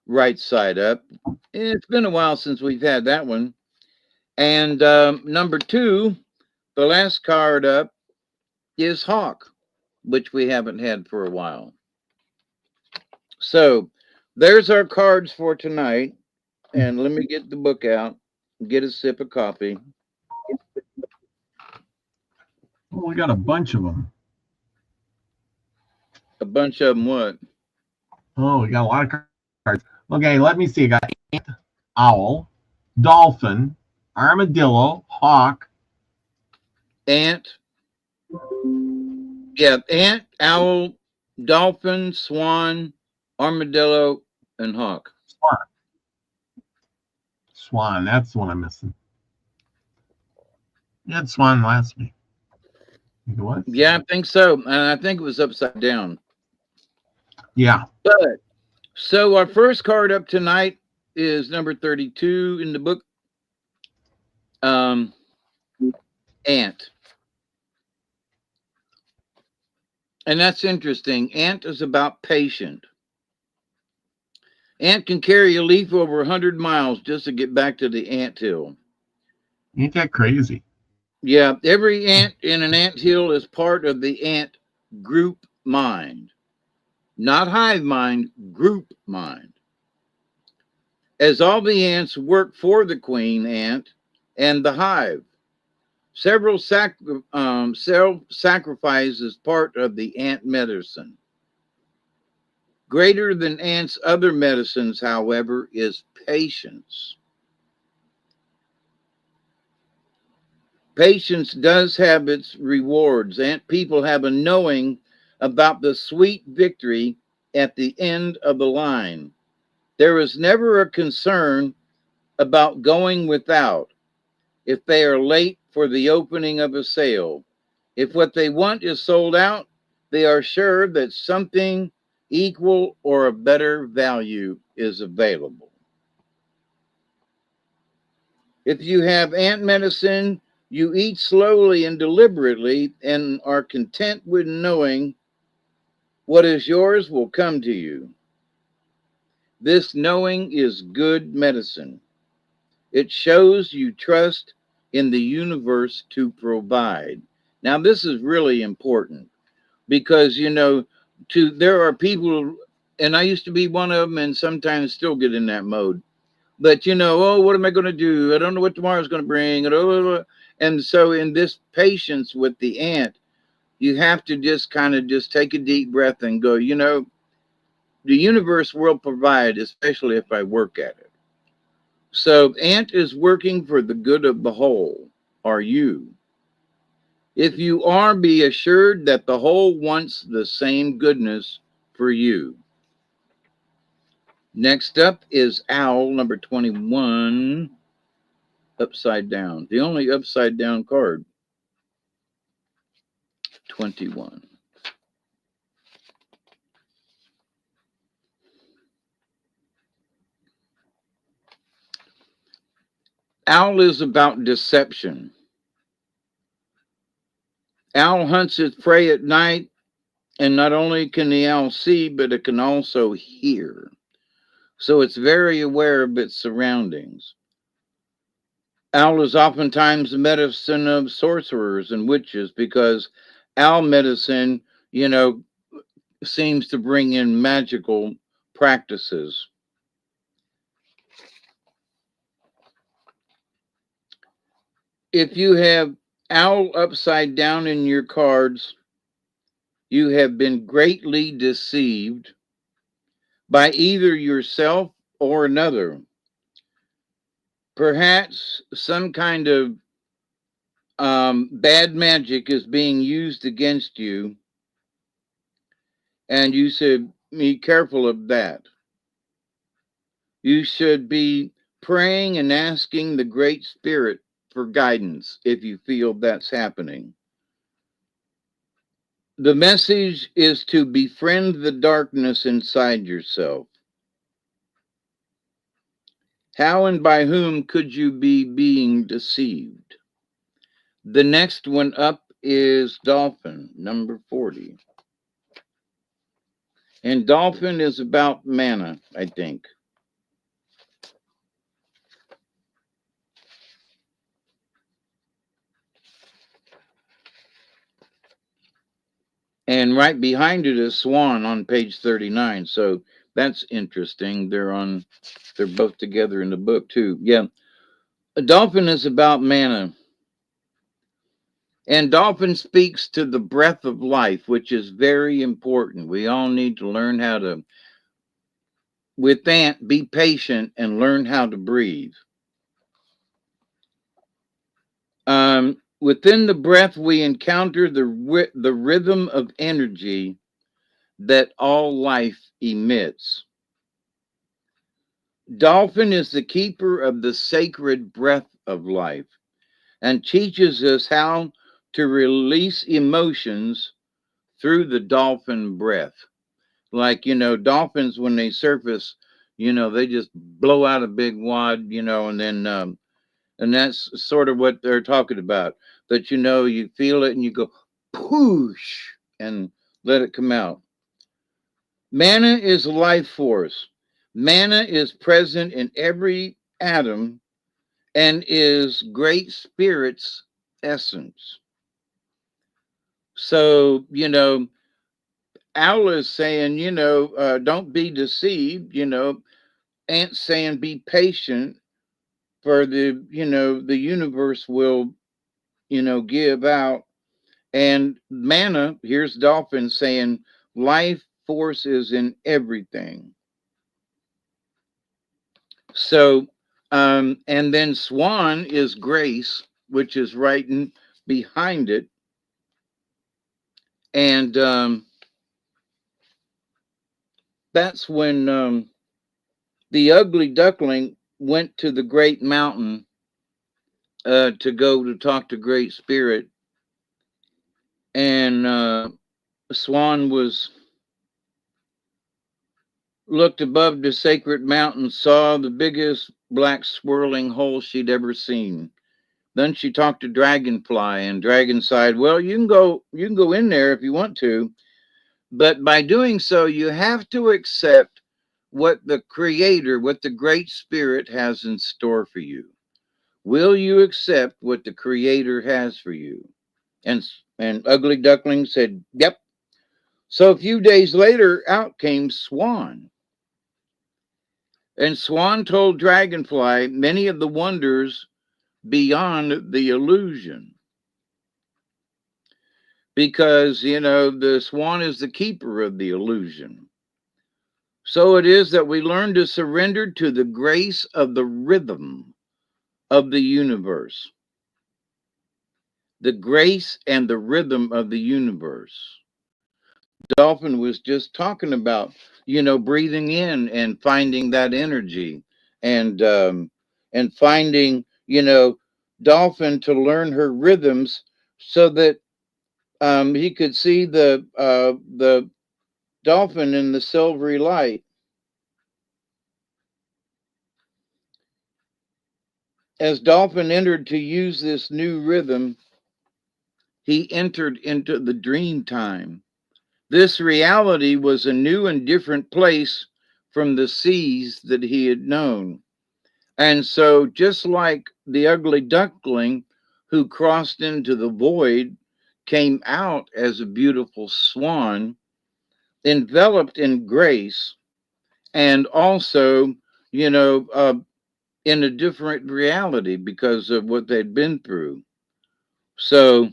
right side up. It's been a while since we've had that one. And number 2, the last card up, is Hawk, which we haven't had for a while. So there's our cards for tonight. And let me get the book out, get a sip of coffee. Oh, we got a bunch of them. A bunch of them what? Oh, we got a lot of cards. Okay, let me see. I got Ant, Owl, Dolphin, Armadillo, Hawk. Ant. Yeah, Ant, Owl, Dolphin, Swan, Armadillo, and Hawk. Swan, that's the one I'm missing. You had Swan last week. Think it was? Yeah, I think so. And I think it was upside down. Yeah. But so our first card up tonight is number 32 in the book. Ant. And that's interesting. Ant is about patient. Ant can carry a leaf over 100 miles just to get back to the anthill. Ain't that crazy? Yeah, every ant in an anthill is part of the ant group mind. Not hive mind, group mind. As all the ants work for the queen ant and the hive. Several self-sacrifice is part of the ant medicine. Greater than ants' other medicines, however, is patience. Patience does have its rewards. Ant people have a knowing about the sweet victory at the end of the line. There is never a concern about going without if they are late for the opening of a sale. If what they want is sold out, they are sure that something equal or a better value is available. If you have ant medicine, you eat slowly and deliberately and are content with knowing what is yours will come to you. This knowing is good medicine. It shows you trust in the universe to provide. Now, this is really important because, there are people, and I used to be one of them and sometimes still get in that mode. But, oh, what am I going to do? I don't know what tomorrow's going to bring. And so, in this patience with the ant, you have to just kind of just take a deep breath and go, the universe will provide, especially if I work at it. So, ant is working for the good of the whole. Are you? If you are, be assured that the whole wants the same goodness for you. Next up is owl number 21, upside down. The only upside down card. 21. Owl is about deception. Owl hunts its prey at night, and not only can the owl see, but it can also hear. So it's very aware of its surroundings. Owl is oftentimes the medicine of sorcerers and witches because owl medicine, seems to bring in magical practices. If you have owl upside down in your cards, you have been greatly deceived by either yourself or another. Perhaps some kind of bad magic is being used against you, and you should be careful of that. You should be praying and asking the Great Spirit for guidance if you feel that's happening. The message is to befriend the darkness inside yourself. How and by whom could you be being deceived? The next one up is Dolphin, number 40. And Dolphin is about mana, I think. And right behind it is Swan on page 39. So that's interesting. They're both together in the book too. Yeah. A dolphin is about mana. And dolphin speaks to the breath of life, which is very important. We all need to learn how to, with that, be patient and learn how to breathe. Within the breath, we encounter the rhythm of energy that all life emits. Dolphin is the keeper of the sacred breath of life and teaches us how to release emotions through the dolphin breath. Like, dolphins, when they surface, they just blow out a big wad, and then, and that's sort of what they're talking about. That, you feel it and you go, poosh, and let it come out. Mana is life force. Mana is present in every atom and is great spirit's essence. So, Owl is saying, don't be deceived, Ant's saying be patient for the universe will, give out. And Mana, here's Dolphin saying, life force is in everything. So, and then Swan is grace, which is right behind it. And that's when the ugly duckling went to the great mountain to go to talk to Great Spirit. And Swan looked above the sacred mountain, saw the biggest black swirling hole she'd ever seen. Then she talked to Dragonfly, and Dragon sighed, well, you can go in there if you want to, but by doing so, you have to accept what the Creator, what the Great Spirit has in store for you. Will you accept what the Creator has for you? And Ugly Duckling said, yep. So a few days later, out came Swan. And Swan told Dragonfly many of the wonders beyond the illusion. Because, the Swan is the keeper of the illusion. So it is that we learn to surrender to the grace of the rhythm of the universe. The grace and the rhythm of the universe. Dolphin was just talking about, breathing in and finding that energy, and finding, Dolphin to learn her rhythms so that he could see the dolphin in the silvery light. As Dolphin entered to use this new rhythm, he entered into the dream time. This reality was a new and different place from the seas that he had known. And so, just like the ugly duckling who crossed into the void came out as a beautiful swan, enveloped in grace, and also, in a different reality because of what they'd been through. So,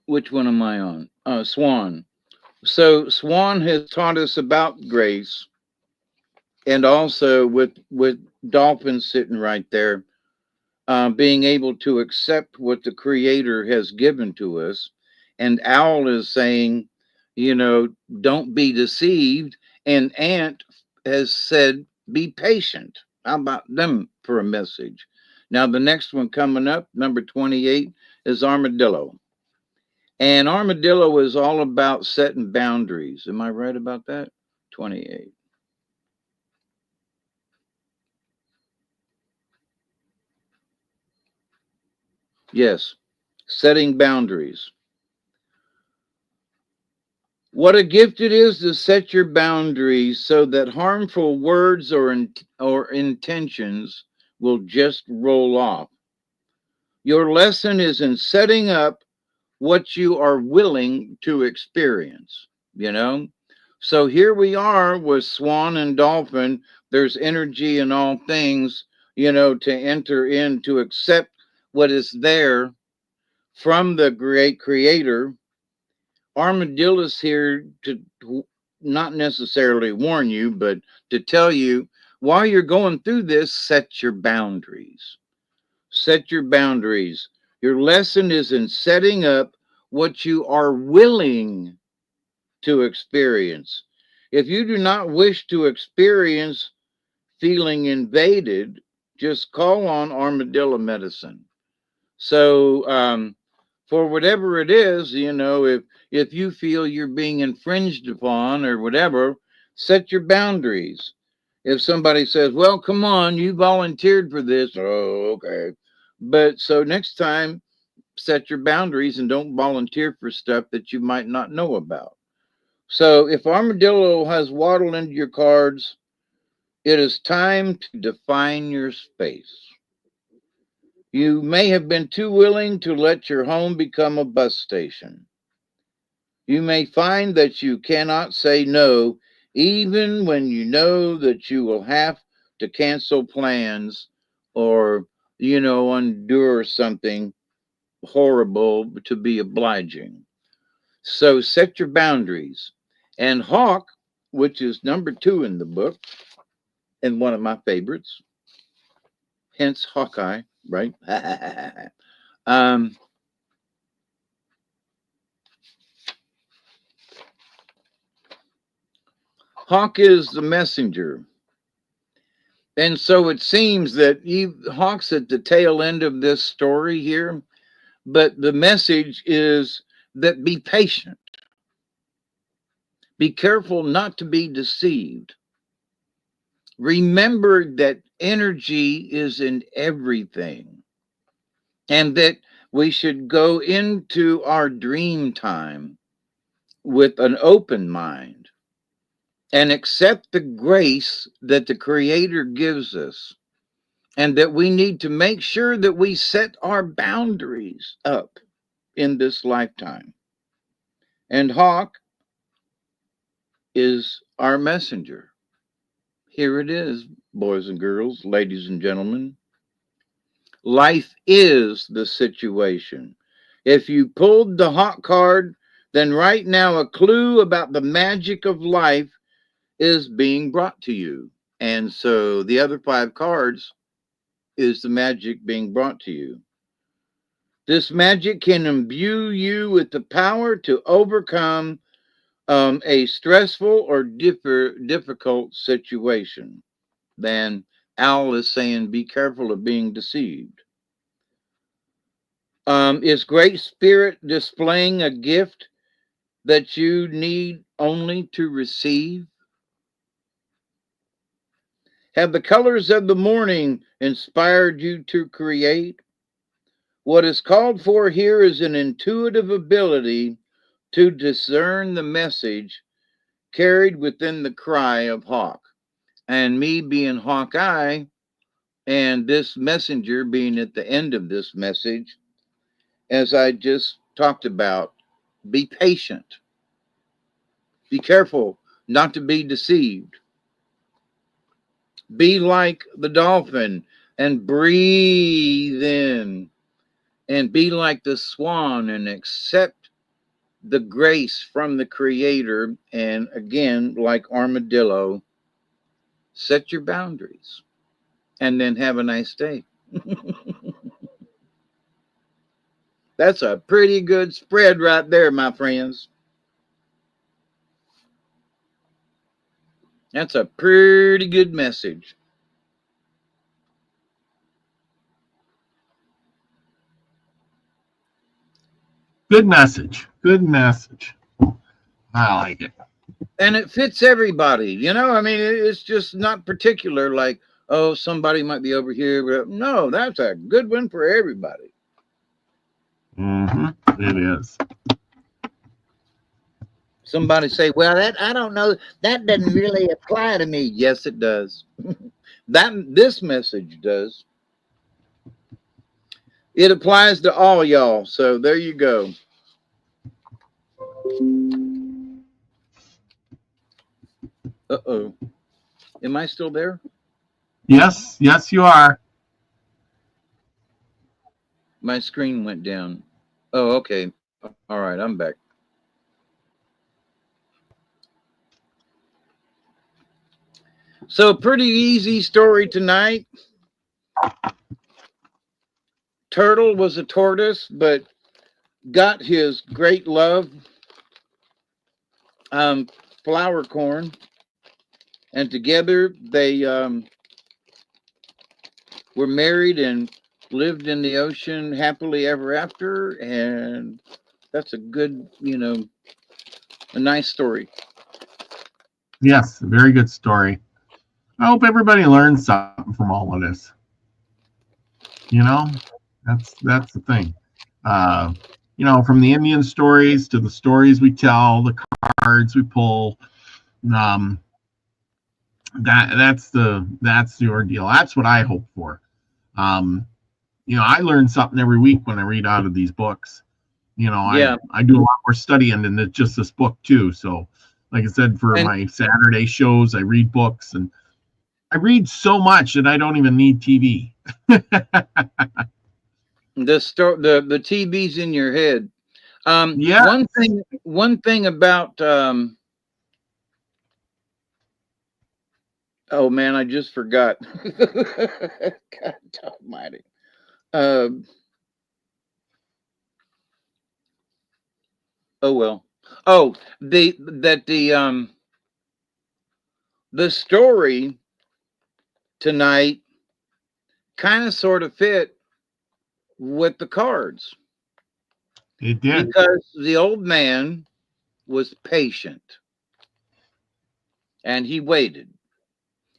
which one am I on? Swan. So Swan has taught us about grace, and also with Dolphin sitting right there, being able to accept what the Creator has given to us. And Owl is saying, don't be deceived. And Ant has said, be patient. How about them for a message? Now, the next one coming up, number 28, is Armadillo. And Armadillo is all about setting boundaries. Am I right about that? 28. Yes, setting boundaries. What a gift it is to set your boundaries so that harmful words or intentions will just roll off. Your lesson is in setting up what you are willing to experience, So here we are with Swan and Dolphin. There's energy in all things, to enter in, to accept what is there from the great Creator. Armadillo's here to not necessarily warn you, but to tell you while you're going through this, set your boundaries. Set your boundaries. Your lesson is in setting up what you are willing to experience. If you do not wish to experience feeling invaded, just call on armadillo medicine. So, for whatever it is, if you feel you're being infringed upon or whatever, set your boundaries. If somebody says, well, come on, you volunteered for this, oh, okay. But so next time, set your boundaries and don't volunteer for stuff that you might not know about. So if Armadillo has waddled into your cards, it is time to define your space. You may have been too willing to let your home become a bus station. You may find that you cannot say no, even when you know that you will have to cancel plans or endure something horrible to be obliging. So set your boundaries. And Hawk, which is number 2 in the book, and one of my favorites, hence Hawkeye, right? um, Hawk is the messenger. And so it seems that Hawk's at the tail end of this story here, but the message is that be patient. Be careful not to be deceived. Remember that energy is in everything, and that we should go into our dream time with an open mind and accept the grace that the Creator gives us, and that we need to make sure that we set our boundaries up in this lifetime. And Hawk is our messenger. Here it is, boys and girls, ladies and gentlemen. Life is the situation. If you pulled the Hawk card, then right now a clue about the magic of life is being brought to you. And so the other 5 cards is the magic being brought to you. This magic can imbue you with the power to overcome a stressful or difficult situation. Then Al is saying, be careful of being deceived. Is Great Spirit displaying a gift that you need only to receive? Have the colors of the morning inspired you to create? What is called for here is an intuitive ability to discern the message carried within the cry of Hawk. And me being Hawkeye, and this messenger being at the end of this message, as I just talked about, be patient. Be careful not to be deceived. Be like the dolphin and breathe in, and be like the swan and accept the grace from the Creator. And again, like armadillo, set your boundaries and then have a nice day. That's a pretty good spread right there, my friends. That's a pretty good message. Good message. Good message. I like it. And it fits everybody. I mean, it's just not particular like, oh, somebody might be over here. But no, that's a good one for everybody. It is. Somebody say, well, that I don't know. That doesn't really apply to me. Yes, it does. This message does. It applies to all y'all. So there you go. Uh-oh. Am I still there? Yes, you are. My screen went down. Oh, okay. All right, I'm back. So pretty easy story tonight. Turtle was a tortoise, but got his great love, flower corn, and together they were married and lived in the ocean happily ever after. And that's a good, a nice story. Yes, a very good story. I hope everybody learns something from all of this. That's the thing. From the Indian stories to the stories we tell, the cards we pull, that's the ordeal. That's what I hope for. I learn something every week when I read out of these books. I do a lot more studying than just this book too. So, like I said, for my Saturday shows, I read books, and I read so much that I don't even need TV. The TV's in your head. Yeah. One thing about oh man, I just forgot. God almighty. Oh well. Oh, the story tonight kind of sort of fit with the cards. It did. Because the old man was patient and he waited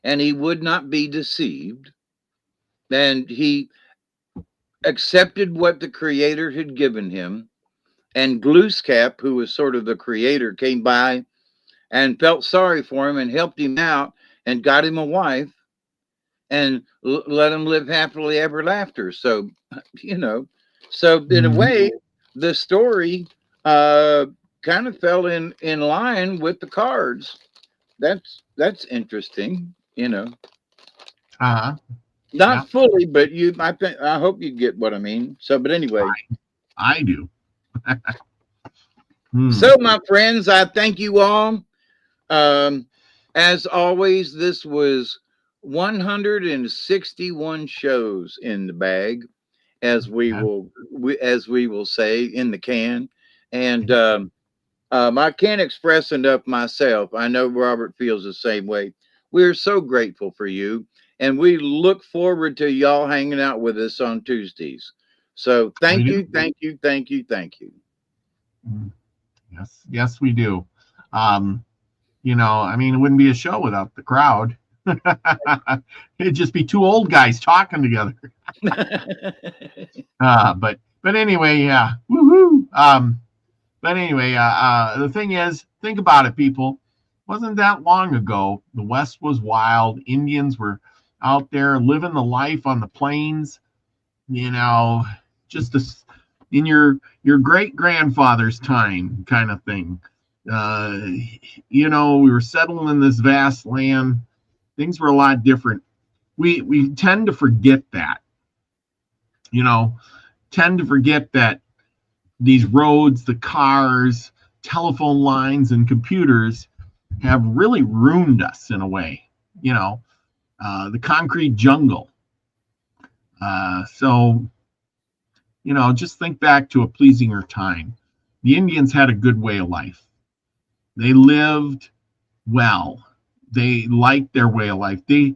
and he would not be deceived, and he accepted what the creator had given him. And Glooscap, who was sort of the creator, came by and felt sorry for him and helped him out and got him a wife and let him live happily ever after. So, so in a way, the story kind of fell in line with the cards. That's interesting, Uh-huh. Not fully, but I hope you get what I mean. So, but anyway, I do. So, my friends, I thank you all. As always, this was 161 shows in the bag, as we will say, in the can. And I can't express enough myself. I know Robert feels the same way. We're so grateful for you, and we look forward to y'all hanging out with us on Tuesdays. So thank you. Yes, we do. I mean, it wouldn't be a show without the crowd. It'd just be two old guys talking together. But anyway, yeah. Woohoo. But anyway, the thing is, think about it, people. Wasn't that long ago, the West was wild. Indians were out there living the life on the plains, just in your great-grandfather's time kind of thing. We were settling in this vast land. Things were a lot different. We tend to forget that. Tend to forget that these roads, the cars, telephone lines, and computers have really ruined us in a way. The concrete jungle. Just think back to a pleasinger time. The Indians had a good way of life. They lived well. They liked their way of life. They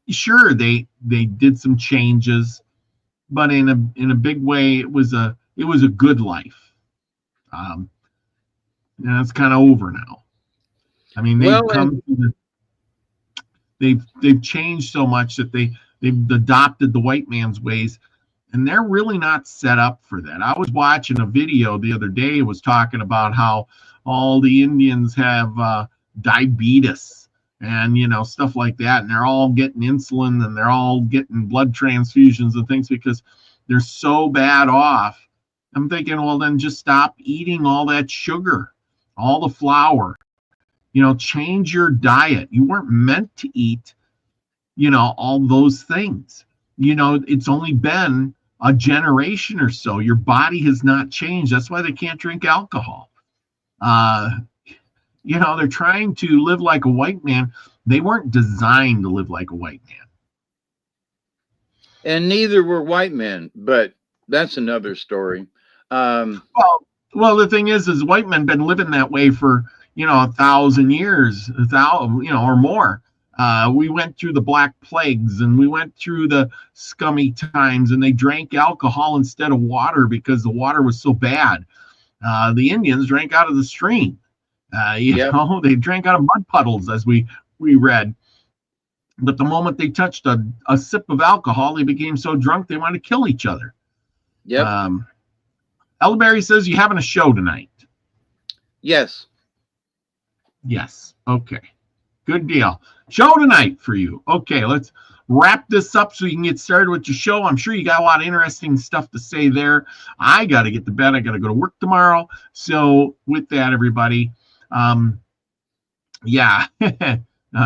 did some changes, but in a big way, it was a good life. And it's kind of over now. I mean, they've changed so much that they've adopted the white man's ways, and they're really not set up for that. I was watching a video the other day. It was talking about how all the Indians have diabetes and stuff like that, and they're all getting insulin and they're all getting blood transfusions and things because they're so bad off. I'm thinking, well, then just stop eating all that sugar, all the flour. Change your diet. You weren't meant to eat, all those things. It's only been a generation or so. Your body has not changed. That's why they can't drink alcohol. They're trying to live like a white man. They weren't designed to live like a white man. And neither were white men, but that's another story. Well, the thing is white men been living that way for 1,000 years, or more. We went through the Black Plagues and we went through the scummy times, and they drank alcohol instead of water because the water was so bad. The Indians drank out of the stream. They drank out of mud puddles, as we read. But the moment they touched a sip of alcohol, they became so drunk they wanted to kill each other. Yep. Elderberry says you're having a show tonight. Yes. Okay. Good deal. Show tonight for you. Okay, let's wrap this up so you can get started with your show. I'm sure you got a lot of interesting stuff to say there. I got to get to bed. I got to go to work tomorrow. So with that, everybody,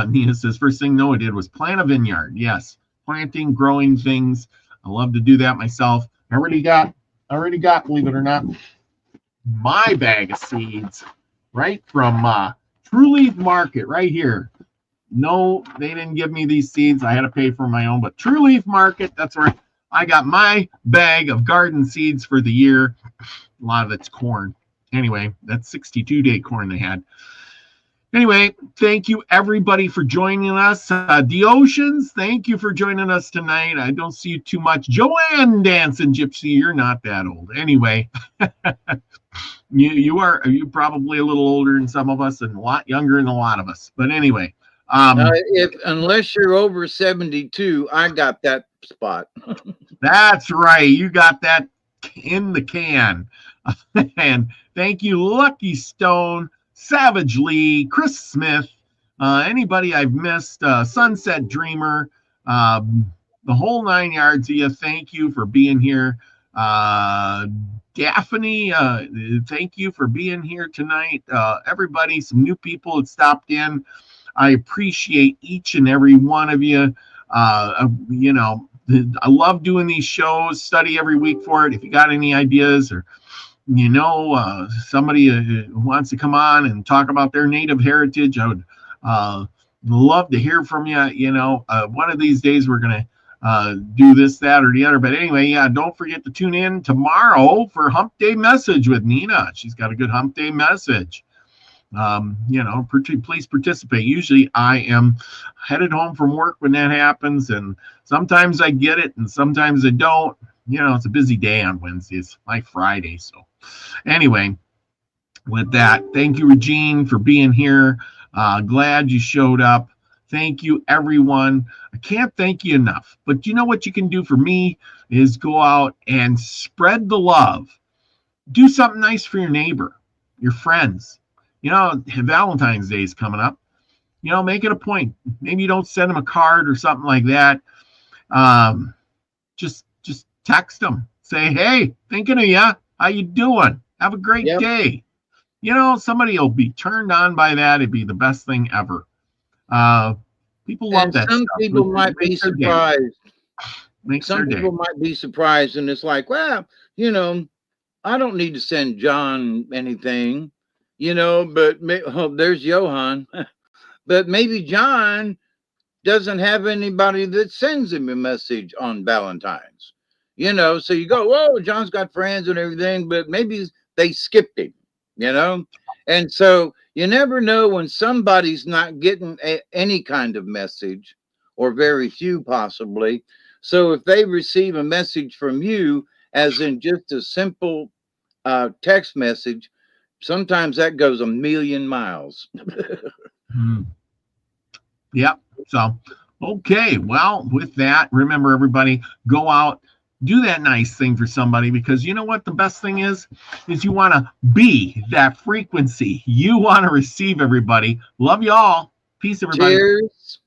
Nina says, first thing Noah did was plant a vineyard. Yes, planting, growing things. I love to do that myself. I already got, believe it or not, my bag of seeds right from True Leaf Market right here. No, they didn't give me these seeds. I had to pay for my own, but True Leaf Market, that's where I got my bag of garden seeds for the year. A lot of it's corn. Anyway, that's 62-day corn they had. Anyway, thank you everybody for joining us. The Oceans, thank you for joining us tonight. I don't see you too much. Joanne Dancing Gypsy, you're not that old. Anyway, you're probably a little older than some of us and a lot younger than a lot of us. But anyway, unless you're over 72, I got that spot. That's right. You got that in the can. And thank you, Lucky Stone, Savage Lee, Chris Smith, anybody I've missed, Sunset Dreamer, the whole 9 yards of you. Thank you for being here. Daphne, thank you for being here tonight. Everybody, some new people that stopped in. I appreciate each and every one of you. You know, I love doing these shows, study every week for it. If you got any ideas or you know, somebody who wants to come on and talk about their native heritage, I would love to hear from you. You know, one of these days we're going to do this, that, or the other. But anyway, yeah, don't forget to tune in tomorrow for Hump Day Message with Nina. She's got a good Hump Day message. You know, please participate. Usually I am headed home from work when that happens, and sometimes I get it and sometimes I don't. You know, it's a busy day on Wednesdays, like Friday. So anyway, with that, thank you, Regine, for being here. Glad you showed up. Thank you, everyone. I can't thank you enough. But you know what you can do for me is go out and spread the love. Do something nice for your neighbor, your friends. You know, Valentine's Day is coming up. You know, make it a point. Maybe you don't send them a card or something like that. Just text them. Say, hey, thinking of you. How you doing? Have a great day. You know, somebody will be turned on by that. It'd be the best thing ever. People love that some stuff. People might be surprised. Some people might be surprised, and it's like, well, you know, I don't need to send John anything, you know, but there's Johan. But maybe John doesn't have anybody that sends him a message on Valentine's. You know, so you go, whoa, John's got friends and everything, but maybe they skipped him, you know? And so you never know when somebody's not getting any kind of message, or very few possibly. So if they receive a message from you, as in just a simple text message, sometimes that goes a million miles. Yep. So, okay. Well, with that, remember, everybody, go out. Do that nice thing for somebody, because you know what the best thing is you want to be that frequency. You want to receive, everybody. Love y'all. Peace, everybody. Cheers.